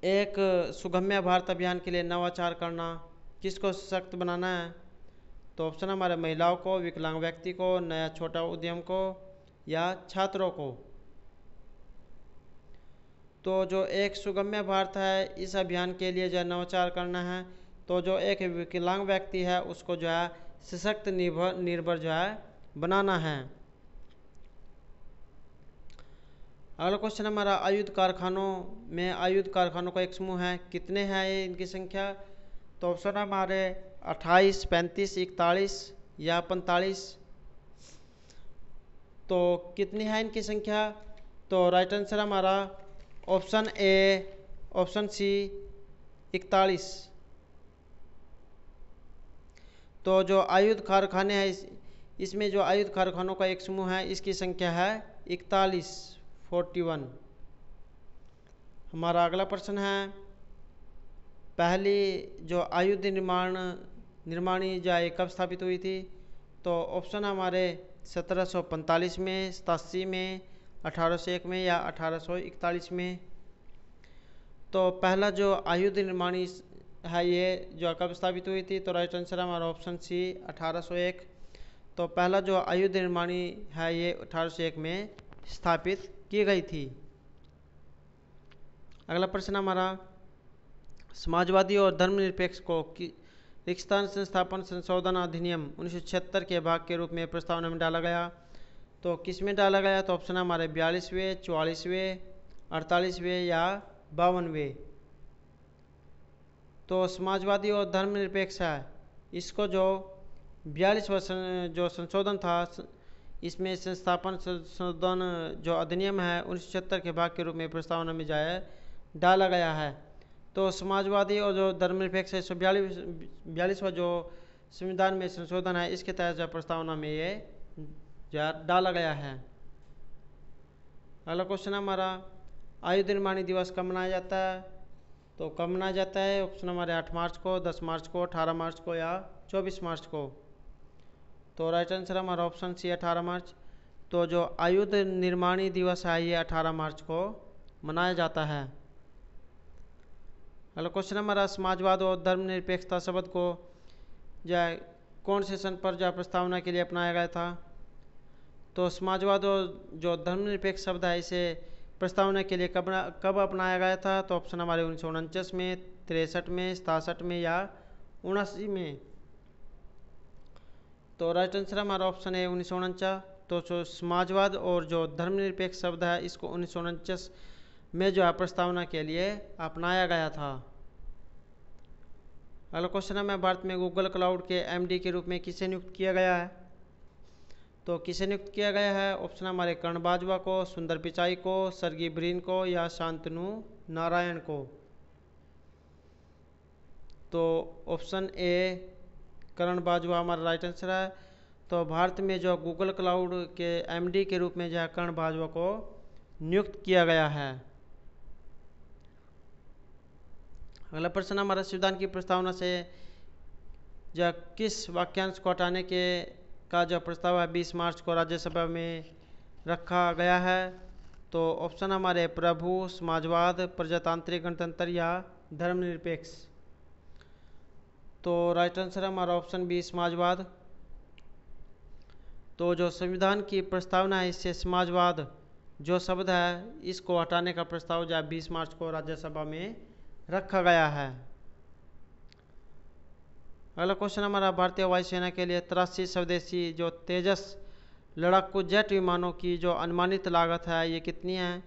एक सुगम्य भारत अभियान के लिए नवाचार करना, किसको सशक्त बनाना है? तो ऑप्शन हमारे महिलाओं को, विकलांग व्यक्ति को, नया छोटा उद्यम को या छात्रों को। तो जो एक सुगम्य भारत है, इस अभियान के लिए जो नवाचार करना है, तो जो एक विकलांग व्यक्ति है उसको जो है सशक्त निर्भर जो है बनाना है। अगला क्वेश्चन हमारा, आयुध कारखानों में, आयुध कारखानों का एक समूह है, कितने हैं ये इनकी संख्या? तो ऑप्शन हमारे 28, 35, 41 या 45। तो कितनी है इनकी संख्या? तो राइट आंसर हमारा ऑप्शन ए, ऑप्शन सी 41। तो जो आयुध कारखाने हैं, इसमें जो आयुध कारखानों का एक समूह है, इसकी संख्या है 41, 41। हमारा अगला प्रश्न है, पहली जो आयुध निर्माणी इकाई कब स्थापित हुई थी? तो ऑप्शन हमारे 1745 में, 87 में, 1801 में या 1841 में। तो पहला जो आयुध निर्माणी है ये जो कब स्थापित हुई थी? तो राइट आंसर हमारा ऑप्शन सी 1801। तो पहला जो आयुध निर्माणी है ये 1801 में स्थापित की गई थी। अगला प्रश्न हमारा, समाजवादी और धर्मनिरपेक्ष को पाकिस्तान संस्थापन संशोधन अधिनियम 1976 के भाग के रूप में प्रस्तावना में डाला गया। तो किस में डाला गया? तो ऑप्शन हमारे 42वें, 44वें, 48वें या 52वें। तो समाजवादी और धर्मनिरपेक्ष है, इसको जो 42वां जो संशोधन था, इसमें संस्थापन संशोधन जो अधिनियम है 1976 के भाग के रूप में प्रस्तावना में डाला गया है। तो समाजवादी और जो धर्मनिरपेक्ष है 42वां जो संविधान में संशोधन है, इसके तहत जो प्रस्तावना में ये डाला गया है। अगला क्वेश्चन हमारा, आयुध निर्माणी दिवस कब मनाया जाता है? तो कब मनाया जाता है? ऑप्शन हमारे 8 मार्च को, 10 मार्च को, 18 मार्च को या 24 मार्च को। तो राइट आंसर हमारा ऑप्शन सी 18 मार्च। तो जो आयुध निर्माणी दिवस है ये 18 मार्च को मनाया जाता है। अगला क्वेश्चन हमारा, समाजवाद और धर्मनिरपेक्षता शब्द को कौन से सन पर प्रस्तावना के लिए अपनाया गया था? तो समाजवाद और जो धर्मनिरपेक्ष शब्द है इसे प्रस्तावना के लिए कब अपनाया गया था? तो ऑप्शन हमारे 1949 में, 63 में, 67 में या 79 में। तो राइट आंसर हमारा ऑप्शन है 1949। तो जो समाजवाद और जो धर्मनिरपेक्ष शब्द है इसको 1949 में प्रस्तावना के लिए अपनाया गया था। अगला क्वेश्चन है, मैं भारत में गूगल क्लाउड के एमडी के रूप में किसे नियुक्त किया गया है? तो किसे नियुक्त किया गया है? ऑप्शन हमारे कर्ण बाजवा को, सुंदर पिचाई को, सर्गी ब्रिन को या शांतनु नारायण को। तो ऑप्शन ए कर्ण बाजवा हमारा राइट आंसर है। तो भारत में जो गूगल क्लाउड के एमडी के रूप में कर्ण बाजवा को नियुक्त किया गया है। अगला प्रश्न हमारा, संविधान की प्रस्तावना से किस वाक्यांश को हटाने का जो प्रस्ताव है 20 मार्च को राज्यसभा में रखा गया है? तो ऑप्शन हमारे प्रभु, समाजवाद, प्रजातांत्रिक गणतंत्र या धर्मनिरपेक्ष। तो राइट आंसर हमारा ऑप्शन बी समाजवाद। तो जो संविधान की प्रस्तावना है इससे समाजवाद जो शब्द है इसको हटाने का प्रस्ताव 20 मार्च को राज्यसभा में रखा गया है। अगला क्वेश्चन हमारा, भारतीय वायुसेना के लिए 83 स्वदेशी जो तेजस लड़ाकू जेट विमानों की जो अनुमानित लागत है ये कितनी है?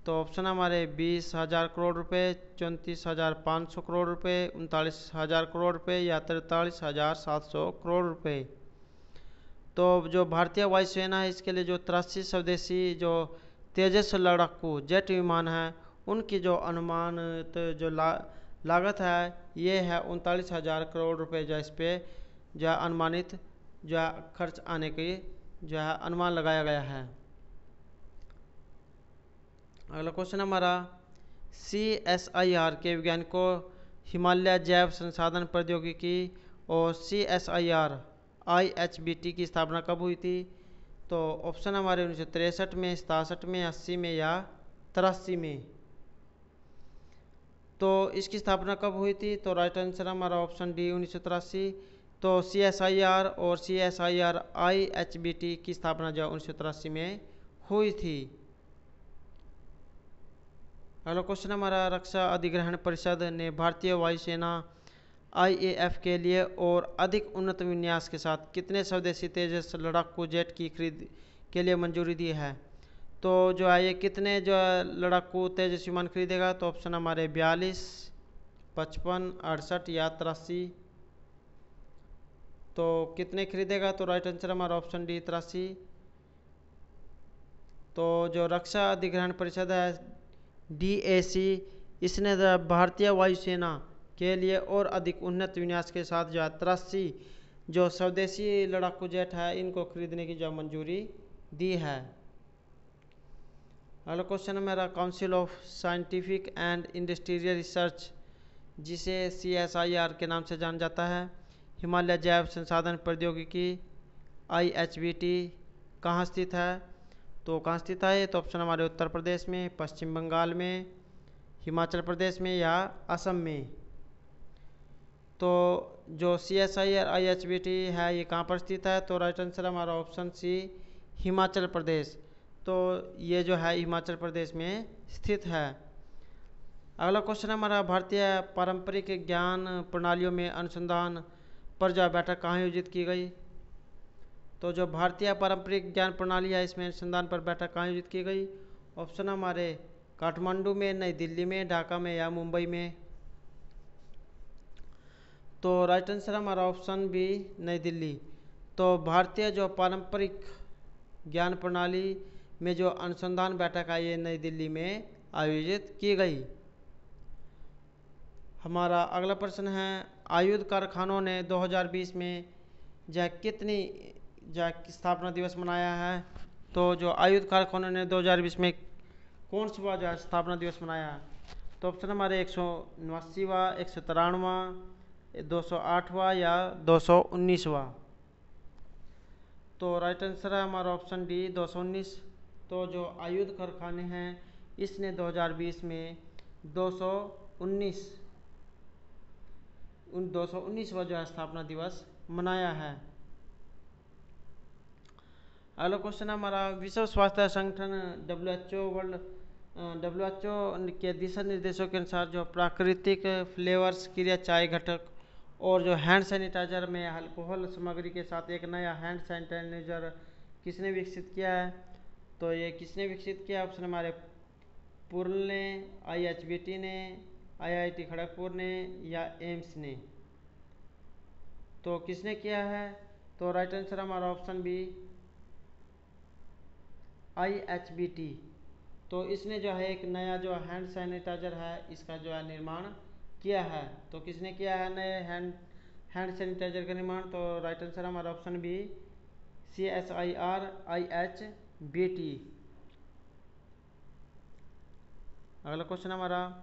तो ऑप्शन हमारे 20,000 करोड़ रुपए, 34,500 करोड़ रुपए, 39,000 करोड़ रुपए या 43,700 करोड़ रुपए। तो जो भारतीय वायुसेना है इसके लिए जो 83 स्वदेशी जो तेजस लड़ाकू जेट विमान है उनकी जो अनुमानित जो लागत है ये है 39,000 करोड़ रुपए। जो इस पर जो अनुमानित जो खर्च आने की जो है अनुमान लगाया गया है। अगला क्वेश्चन हमारा, CSIR के वैज्ञानिकों हिमालय जैव संसाधन प्रौद्योगिकी और CSIR IHBT की स्थापना कब हुई थी? तो ऑप्शन हमारे 1963 में, 67 में, 80 में या 83 में। तो इसकी स्थापना कब हुई थी? तो राइट आंसर हमारा ऑप्शन डी 1983। तो CSIR और CSIR IHBT की स्थापना जो 1983 में हुई थी। अगला क्वेश्चन हमारा, रक्षा अधिग्रहण परिषद ने भारतीय वायुसेना IAF के लिए और अधिक उन्नत विन्यास के साथ कितने स्वदेशी तेजस लड़ाकू जेट की खरीद के लिए मंजूरी दी है? तो जो है ये कितने जो है लड़ाकू तेजस विमान खरीदेगा? तो ऑप्शन हमारे 42, 55, 68 या 83। तो कितने खरीदेगा? तो राइट आंसर हमारा ऑप्शन डी 83। तो जो रक्षा अधिग्रहण परिषद है DAC, इसने भारतीय वायुसेना के लिए और अधिक उन्नत विन्यास के साथ जो 83 जो स्वदेशी लड़ाकू जेट है इनको खरीदने की जो मंजूरी दी है। अगला क्वेश्चन है मेरा, council of scientific and industrial research जिसे CSIR के नाम से जाना जाता है, हिमालय जैव संसाधन प्रौद्योगिकी IHBT कहाँ स्थित है? तो कहाँ स्थित है? तो ऑप्शन हमारे उत्तर प्रदेश में, पश्चिम बंगाल में, हिमाचल प्रदेश में या असम में। तो जो CSIR IHBT है ये कहाँ पर स्थित है? तो राइट आंसर हमारा ऑप्शन सी हिमाचल प्रदेश। तो ये जो है हिमाचल प्रदेश में स्थित है। अगला क्वेश्चन हमारा, भारतीय पारंपरिक ज्ञान प्रणालियों में अनुसंधान पर जो बैठक कहाँ आयोजित की गई? तो जो भारतीय पारंपरिक ज्ञान प्रणाली है इसमें अनुसंधान पर बैठक कहाँ आयोजित की गई? ऑप्शन हमारे काठमांडू में, नई दिल्ली में, ढाका में या मुंबई में। तो राइट आंसर हमारा ऑप्शन बी नई दिल्ली। तो भारतीय जो पारंपरिक ज्ञान प्रणाली में जो अनुसंधान बैठक है ये नई दिल्ली में आयोजित की गई। हमारा अगला प्रश्न है, आयुध कारखानों ने 2020 में कितनी स्थापना दिवस मनाया है? तो जो आयुध कारखानों ने 2020 में कौन सा स्थापना दिवस मनाया है? तो ऑप्शन हमारे 189वां, 193वां, 208वां या 219वां। तो राइट आंसर है हमारा ऑप्शन डी 219। तो जो आयुध कारखाने हैं इसने 2020 में 219वां जो है स्थापना दिवस मनाया है। अगला क्वेश्चन हमारा, विश्व स्वास्थ्य संगठन WHO के दिशा निर्देशों के अनुसार जो प्राकृतिक फ्लेवर्स क्रिया चाय घटक और जो हैंड सैनिटाइजर में अल्कोहल सामग्री के साथ एक नया हैंड सैनिटाइजर किसने विकसित किया है? तो ये किसने विकसित किया? ऑप्शन हमारे पुरल ने, IHBT ने, IIT खड़गपुर ने या एम्स ने। तो किसने किया है? तो राइट आंसर हमारा ऑप्शन बी IHBT। तो इसने जो है एक नया जो हैंड सैनिटाइजर है इसका जो है निर्माण किया है। तो किसने किया है नए हैंड सैनिटाइजर का निर्माण? तो राइट आंसर हमारा ऑप्शन बी CSIR IHBT। अगला क्वेश्चन हमारा,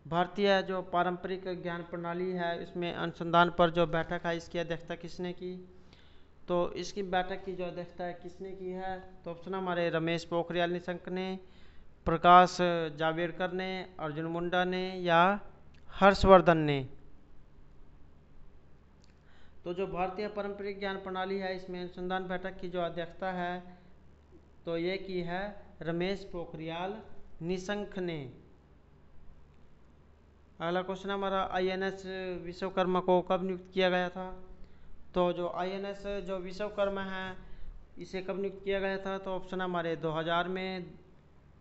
भारतीय जो पारंपरिक ज्ञान प्रणाली है इसमें अनुसंधान पर जो बैठक है इसकी अध्यक्षता किसने की? तो इसकी बैठक की जो अध्यक्षता है किसने की है? तो ऑप्शन हमारे रमेश पोखरियाल निशंक ने, प्रकाश जावड़ेकर ने, अर्जुन मुंडा ने या हर्षवर्धन ने। तो जो भारतीय पारंपरिक ज्ञान प्रणाली है इसमें अनुसंधान बैठक की जो अध्यक्षता है तो ये की है रमेश पोखरियाल निशंक ने। अगला क्वेश्चन हमारा, INS विश्वकर्मा को कब नियुक्त किया गया था? तो जो INS जो विश्वकर्मा है इसे कब नियुक्त किया गया था? तो ऑप्शन हमारे 2000 में,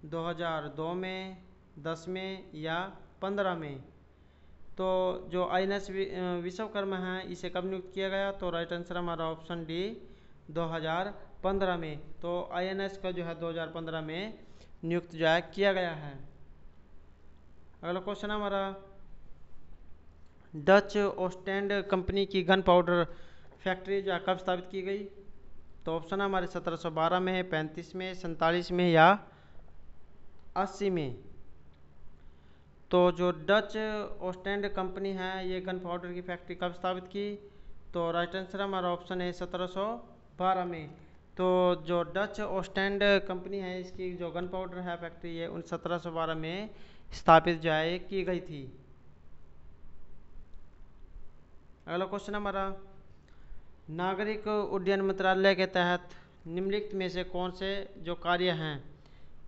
2002 में, 10 में या 15 में। तो जो INS विश्वकर्मा है इसे कब नियुक्त किया गया? तो राइट आंसर हमारा ऑप्शन डी 2015 में। तो INS का जो है 2015 में नियुक्त जो है किया गया है। अगला क्वेश्चन हमारा, डच ओस्टेंड कंपनी की गन पाउडर फैक्ट्री जो कब स्थापित की गई? तो ऑप्शन हमारे 1712 में, 35 में, 47 में या 80 में। तो जो डच ओस्टेंड कंपनी है ये गन पाउडर की फैक्ट्री कब स्थापित की? तो राइट आंसर हमारा ऑप्शन है 1712 में। तो जो डच ओस्टेंड कंपनी है, इसकी जो गन पाउडर है फैक्ट्री है, 1712 में स्थापित जो है की गई थी। अगला क्वेश्चन हमारा, नागरिक उड्डयन मंत्रालय के तहत निम्नलिखित में से कौन से जो कार्य हैं,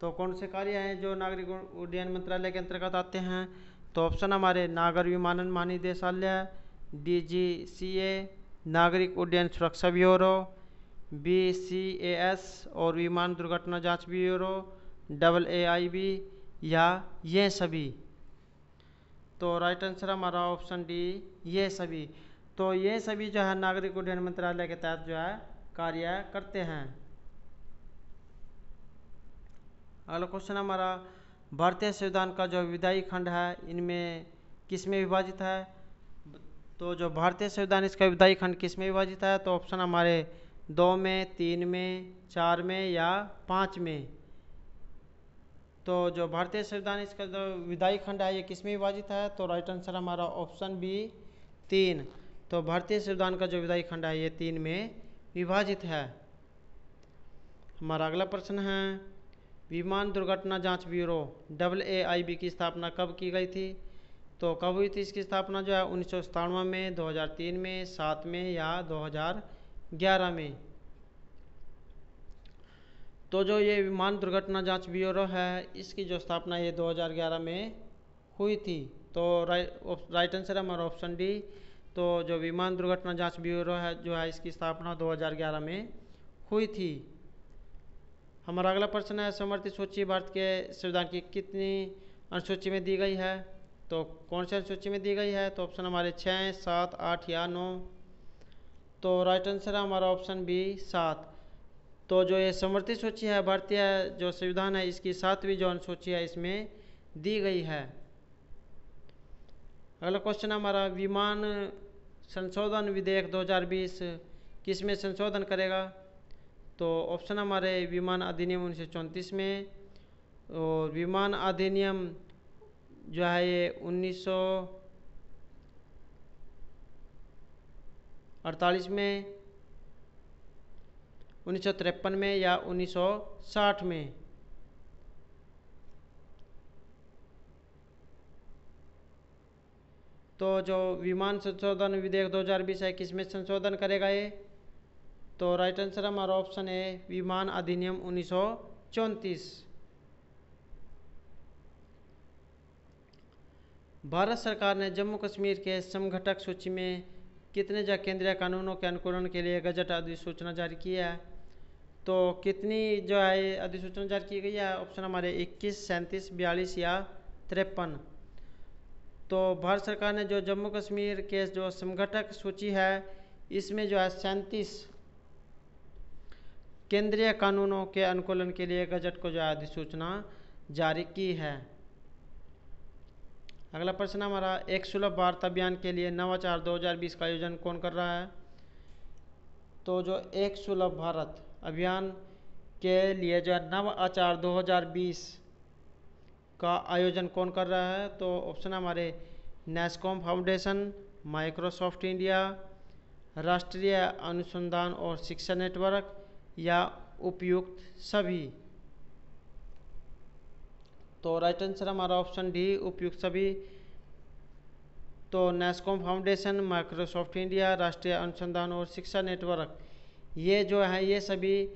तो कौन से कार्य हैं जो नागरिक उड्डयन मंत्रालय के अंतर्गत आते हैं? तो ऑप्शन हमारे नागर विमानन महानिदेशालय, DGCA, नागरिक उड्डयन सुरक्षा ब्यूरो, BCAS और विमान दुर्घटना जांच ब्यूरो, AAIB, या ये सभी। तो राइट आंसर हमारा ऑप्शन डी, ये सभी। तो ये सभी जो है नागरिक उड्डयन मंत्रालय के तहत जो है कार्य करते हैं। अगला क्वेश्चन हमारा, भारतीय संविधान का जो विधायी खंड है, इनमें किस में विभाजित है? तो जो भारतीय संविधान, इसका विधायी खंड किस में विभाजित है? तो ऑप्शन हमारे 2 में, 3 में, 4 में या 5 में। तो जो भारतीय संविधान, इसका जो विधायी खंड है, ये किस में विभाजित है? तो राइट आंसर हमारा ऑप्शन बी, 3। तो भारतीय संविधान का जो विधायी खंड है, ये 3 में विभाजित है। हमारा अगला प्रश्न है, विमान दुर्घटना जांच ब्यूरो AAIB की स्थापना कब की गई थी? तो कब हुई थी इसकी स्थापना? जो है 1997 में, 2003 में, 7 में या 2011 में। तो जो ये विमान दुर्घटना जांच ब्यूरो है, इसकी जो स्थापना ये 2011 में हुई थी। तो राइट आंसर हमारा ऑप्शन डी। तो जो विमान दुर्घटना जांच ब्यूरो है, जो है इसकी स्थापना 2011 में हुई थी। हमारा अगला प्रश्न है, समवर्ती सूची भारत के संविधान की कितनी अनुसूची में दी गई है? तो कौन सी अनुसूची में दी गई है? तो ऑप्शन हमारे 6, 7, 8 या 9। तो राइट आंसर हमारा ऑप्शन बी, 7। तो जो ये समवर्ती सूची है भारतीय जो संविधान है, इसकी 7वीं जो अनुसूची है, इसमें दी गई है। अगला क्वेश्चन हमारा, विमान संशोधन विधेयक 2020 किस में संशोधन करेगा? तो ऑप्शन हमारे विमान अधिनियम 1934 में, और विमान अधिनियम जो है ये 1948 में, 1953 में या 1960 में। तो जो विमान संशोधन विधेयक 2020 है, किस में संशोधन करेगा ये? तो राइट आंसर हमारा ऑप्शन है विमान अधिनियम 1934। भारत सरकार ने जम्मू कश्मीर के समघटक सूची में कितने जो केंद्रीय कानूनों के अनुकूलन के लिए गजट अधिसूचना जारी की है? तो कितनी जो है अधिसूचना जारी की गई है? ऑप्शन हमारे 21, 37, 42 या 53। तो भारत सरकार ने जो जम्मू कश्मीर के जो समघटक सूची है, इसमें जो है 37 केंद्रीय कानूनों के अनुकूलन के लिए गजट को जो है अधिसूचना जारी की है। अगला प्रश्न हमारा, एक सुलभ भारत अभियान के लिए नवाचार 2020 का आयोजन कौन कर रहा है? तो जो एक सुलभ भारत अभियान के लिए जो नवाचार 2020 का आयोजन कौन कर रहा है? तो ऑप्शन हमारे नेस्कॉम फाउंडेशन, माइक्रोसॉफ्ट इंडिया, राष्ट्रीय अनुसंधान और शिक्षा नेटवर्क या उपयुक्त सभी। तो राइट आंसर हमारा ऑप्शन डी, उपयुक्त सभी। तो नेस्कॉम फाउंडेशन, माइक्रोसॉफ्ट इंडिया, राष्ट्रीय अनुसंधान और शिक्षा नेटवर्क, ये जो है ये सभी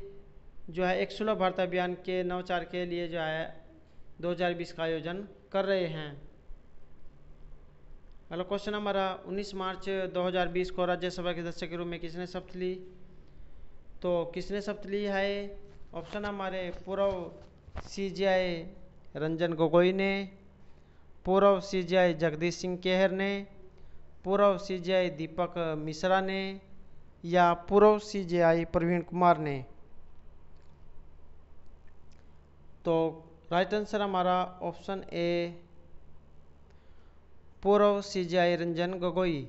जो है एक सुलभ भारत अभियान के नवाचार के लिए जो है 2020 का आयोजन कर रहे हैं। अगला क्वेश्चन हमारा, 19 मार्च 2020 को राज्यसभा के सदस्य के रूप में किसने शपथ ली? तो किसने शपथ ली है? ऑप्शन हमारे पूर्व CJI रंजन गोगोई ने, पूर्व CJI जगदीश सिंह केहर ने, पूर्व CJI दीपक मिश्रा ने या पूर्व CJI प्रवीण कुमार ने। तो राइट आंसर हमारा ऑप्शन ए, पूर्व CJI रंजन गोगोई।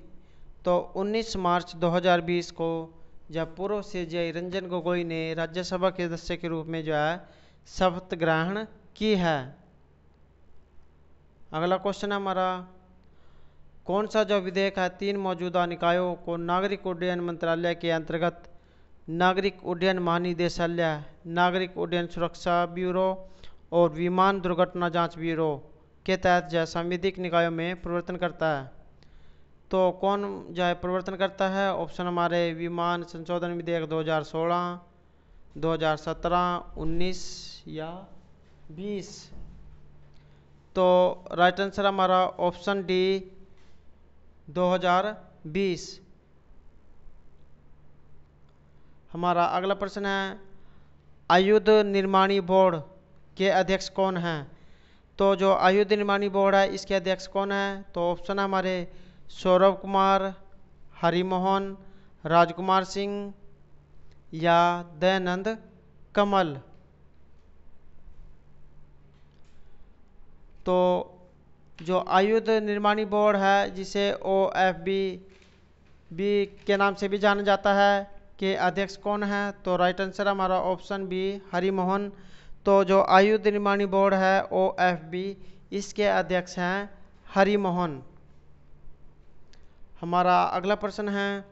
तो 19 मार्च 2020 को जब पूर्व CJI रंजन गोगोई ने राज्यसभा के सदस्य के रूप में जो है शपथ ग्रहण की है। अगला क्वेश्चन हमारा, कौन सा जो विधेयक है 3 मौजूदा निकायों को नागरिक उड्डयन मंत्रालय के अंतर्गत नागरिक उड्डयन महानिदेशालय, नागरिक उड्डयन सुरक्षा ब्यूरो और विमान दुर्घटना जांच ब्यूरो के तहत जो संविधिक निकायों में परिवर्तन करता है। तो कौन जो है परिवर्तन करता है? ऑप्शन हमारे विमान संशोधन विधेयक 2016, 2017, 19 या 20। तो राइट आंसर हमारा ऑप्शन डी 2020। हमारा अगला प्रश्न है आयुध निर्माणी बोर्ड के अध्यक्ष कौन हैं? तो जो आयुध निर्माणी बोर्ड है इसके अध्यक्ष कौन है? तो ऑप्शन है हमारे सौरभ कुमार, हरिमोहन, राजकुमार सिंह या दयानंद कमल। तो जो आयुध निर्माणी बोर्ड है जिसे OFB के नाम से भी जाना जाता है के अध्यक्ष कौन है? तो राइट आंसर हमारा ऑप्शन बी हरिमोहन। तो जो आयुध निर्माणी बोर्ड है OFB इसके अध्यक्ष हैं हरिमोहन। हमारा अगला प्रश्न है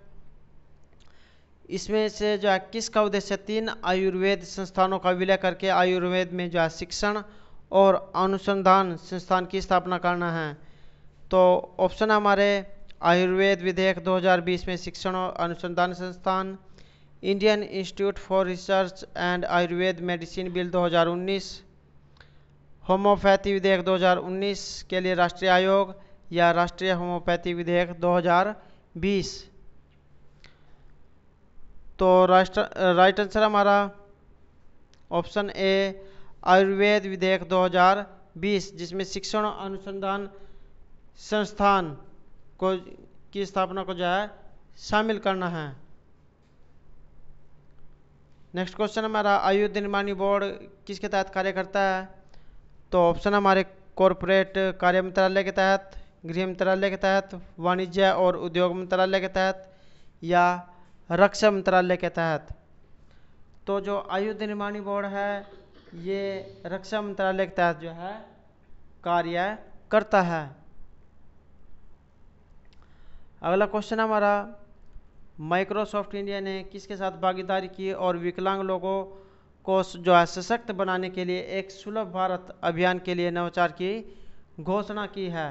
इसमें से जो है किसका उद्देश्य 3 आयुर्वेद संस्थानों का विलय करके आयुर्वेद में जो है शिक्षण और अनुसंधान संस्थान की स्थापना करना है? तो ऑप्शन हमारे आयुर्वेद विधेयक 2020 में शिक्षण और अनुसंधान संस्थान, Indian institute for research and Ayurveda medicine bill 2019, homeopathy विधेयक 2019 के लिए राष्ट्रीय आयोग या राष्ट्रीय होम्योपैथी विधेयक 2020। तो राइट आंसर हमारा ऑप्शन ए आयुर्वेद विधेयक 2020 जिसमें शिक्षण और अनुसंधान संस्थान को की स्थापना को जो है शामिल करना है। नेक्स्ट क्वेश्चन हमारा आयुध निर्माणी बोर्ड किसके तहत कार्य करता है? तो ऑप्शन हमारे कॉरपोरेट कार्य मंत्रालय के तहत, गृह मंत्रालय के तहत, वाणिज्य और उद्योग मंत्रालय के तहत या रक्षा मंत्रालय के तहत। तो जो आयुध निर्माणी बोर्ड है ये रक्षा मंत्रालय के तहत जो है कार्य करता है। अगला क्वेश्चन हमारा माइक्रोसॉफ्ट इंडिया ने किसके साथ भागीदारी की और विकलांग लोगों को जो है सशक्त बनाने के लिए एक सुलभ भारत अभियान के लिए नवाचार की घोषणा की है?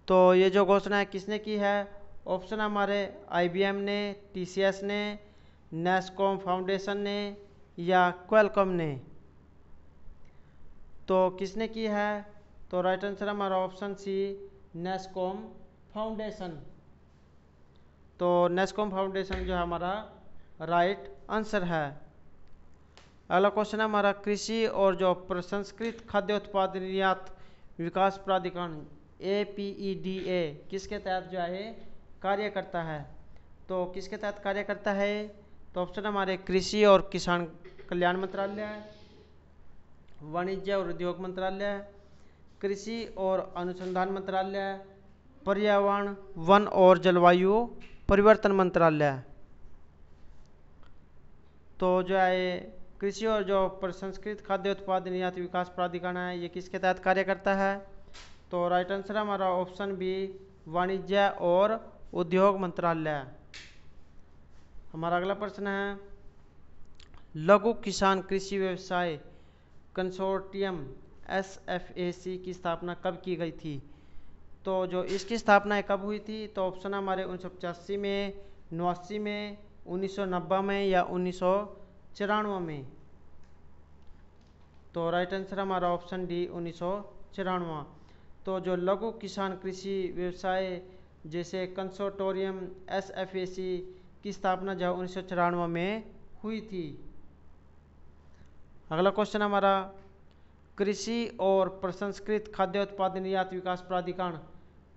तो ये जो घोषणा है किसने की है? ऑप्शन हमारे IBM ने, TCS ने, नेस्कॉम फाउंडेशन ने या क्वालकॉम ने। तो किसने की है? तो राइट आंसर हमारा ऑप्शन सी नेस्कॉम फाउंडेशन। तो नेस्कॉम फाउंडेशन जो है हमारा राइट आंसर है। अगला क्वेश्चन है हमारा कृषि और जो प्रसंस्कृत खाद्य उत्पाद निर्यात विकास प्राधिकरण APEDA किसके तहत जो है कार्य करता है? तो किसके तहत कार्य करता है? तो ऑप्शन हमारे कृषि और किसान कल्याण मंत्रालय, वाणिज्य और उद्योग मंत्रालय, कृषि और अनुसंधान मंत्रालय, पर्यावरण वन और जलवायु परिवर्तन मंत्रालय। तो जो है कृषि और जो प्रसंस्कृत खाद्य उत्पाद निर्यात विकास प्राधिकरण है ये किसके तहत कार्य करता है? तो राइट आंसर हमारा ऑप्शन बी वाणिज्य और उद्योग मंत्रालय। हमारा अगला प्रश्न है लघु किसान कृषि व्यवसाय कंसोर्टियम SFAC की स्थापना कब की गई थी? तो जो इसकी स्थापना कब हुई थी? तो ऑप्शन हमारे 1985 में, 89 में, 1990 में या 1994 में। तो राइट आंसर हमारा ऑप्शन डी 1994। तो जो लघु किसान कृषि व्यवसाय जैसे कंसोर्टियम SFAC की स्थापना जो 1994 में हुई थी। अगला क्वेश्चन हमारा कृषि और प्रसंस्कृत खाद्य उत्पाद निर्यात विकास प्राधिकरण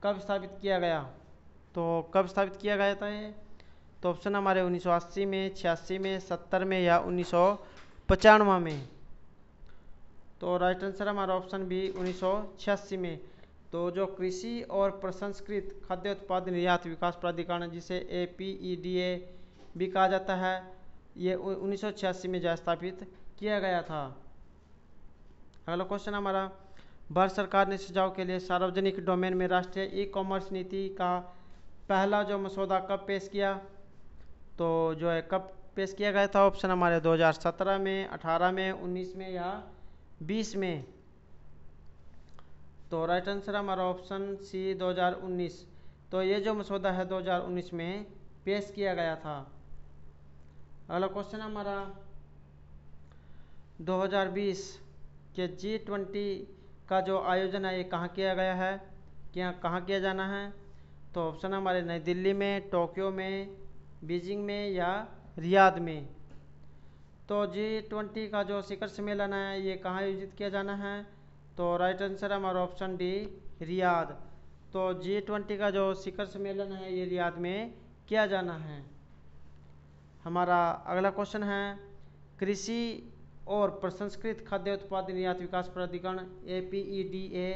कब स्थापित किया गया? तो कब स्थापित किया गया था ये? तो ऑप्शन हमारे 1980 में, 86 में, 70 में या 1995 में। तो राइट आंसर हमारा ऑप्शन बी 1986 में। तो जो कृषि और प्रसंस्कृत खाद्य उत्पाद निर्यात विकास प्राधिकरण जिसे APEDA भी कहा जाता है ये 1986 में जो स्थापित किया गया था। अगला क्वेश्चन हमारा भारत सरकार ने सुझाव के लिए सार्वजनिक डोमेन में राष्ट्रीय ई कॉमर्स नीति का पहला जो मसौदा कब पेश किया, तो जो है कब पेश किया गया था? ऑप्शन हमारे 2017 में, 18 में, 19 में या 20 में। तो राइट आंसर हमारा ऑप्शन सी 2019। तो ये जो मसौदा है 2019 में पेश किया गया था। अगला क्वेश्चन हमारा 2020 के G20 का जो आयोजन है ये कहाँ किया गया है, कहाँ किया जाना है? तो ऑप्शन हमारे नई दिल्ली में, टोक्यो में, बीजिंग में या रियाद में। तो G20 का जो शिखर सम्मेलन है ये कहाँ आयोजित किया जाना है? तो राइट आंसर हमारा ऑप्शन डी रियाद। तो G20 का जो शिखर सम्मेलन है ये रियाद में किया जाना है। हमारा अगला क्वेश्चन है कृषि और प्रसंस्कृत खाद्य उत्पाद निर्यात विकास प्राधिकरण APEDA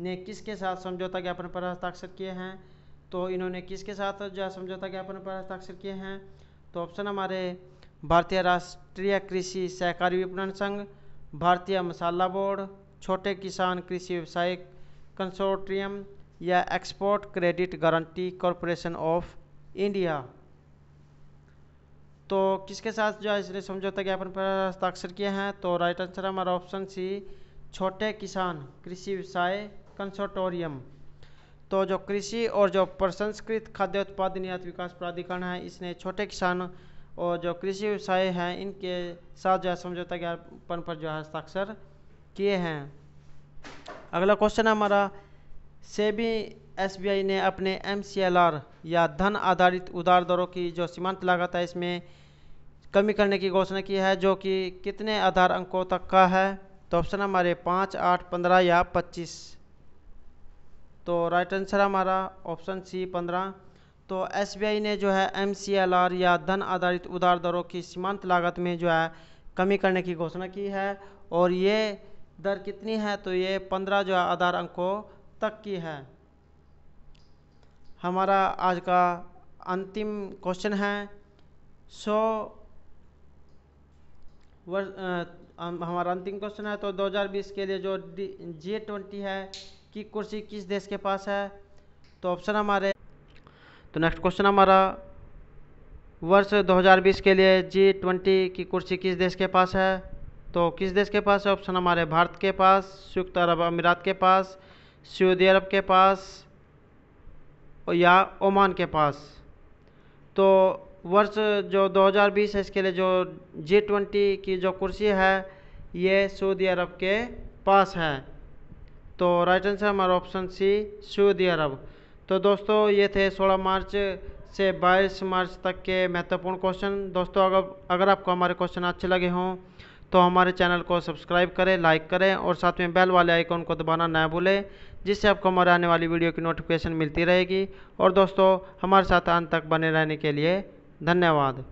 ने किसके साथ समझौता ज्ञापन पर हस्ताक्षर किए हैं? तो इन्होंने किसके साथ जो समझौता ज्ञापन पर हस्ताक्षर किए हैं? तो ऑप्शन हमारे भारतीय राष्ट्रीय कृषि सहकारी विपणन संघ, भारतीय मसाला बोर्ड, छोटे किसान कृषि व्यवसाय कंसोर्टियम या export credit guarantee corporation of India. तो किसके साथ जो है इसने समझौता ज्ञापन पर हस्ताक्षर किए हैं? तो राइट आंसर हमारा ऑप्शन सी छोटे किसान कृषि व्यवसाय कंसोर्टियम। तो जो कृषि और जो प्रसंस्कृत खाद्य उत्पाद निर्यात विकास प्राधिकरण है इसने छोटे किसान और जो कृषि व्यवसाय हैं इनके साथ जो है समझौता ज्ञापन पर जो है हस्ताक्षर किए हैं। अगला क्वेश्चन हमारा सेबी SBI ने अपने MCLR या धन आधारित उधार दरों की जो सीमांत लागत है इसमें कमी करने की घोषणा की है, जो कि कितने आधार अंकों तक का है? तो ऑप्शन हमारे 5, 8, 15 या 25। तो राइट आंसर हमारा ऑप्शन सी 15। तो SBI ने जो है MCLR या धन आधारित उधार दरों की सीमांत लागत में जो है कमी करने की घोषणा की है और ये दर कितनी है? तो ये 15 जो है आधार अंकों तक की है। हमारा आज का अंतिम क्वेश्चन है हमारा अंतिम क्वेश्चन है। तो 2020 के लिए जो G20 है की कुर्सी किस देश के पास है? तो ऑप्शन हमारे नेक्स्ट क्वेश्चन हमारा वर्ष 2020 के लिए G20 की कुर्सी किस देश के पास है? तो किस देश के पास है? ऑप्शन हमारे भारत के पास, संयुक्त अरब अमीरात के पास, सऊदी अरब के पास या ओमान के पास। तो वर्ष जो 2020 है इसके लिए जो G20 की जो कुर्सी है ये सऊदी अरब के पास है। तो राइट आंसर हमारा ऑप्शन सी सऊदी अरब। तो दोस्तों ये थे 16 मार्च से 22 मार्च तक के महत्वपूर्ण क्वेश्चन। दोस्तों अगर आपको हमारे क्वेश्चन अच्छे लगे हों तो हमारे चैनल को सब्सक्राइब करें, लाइक करें और साथ में बेल वाले आइकॉन को दबाना ना भूलें, जिससे आपको हमारे आने वाली वीडियो की नोटिफिकेशन मिलती रहेगी। और दोस्तों हमारे साथ अंत तक बने रहने के लिए धन्यवाद।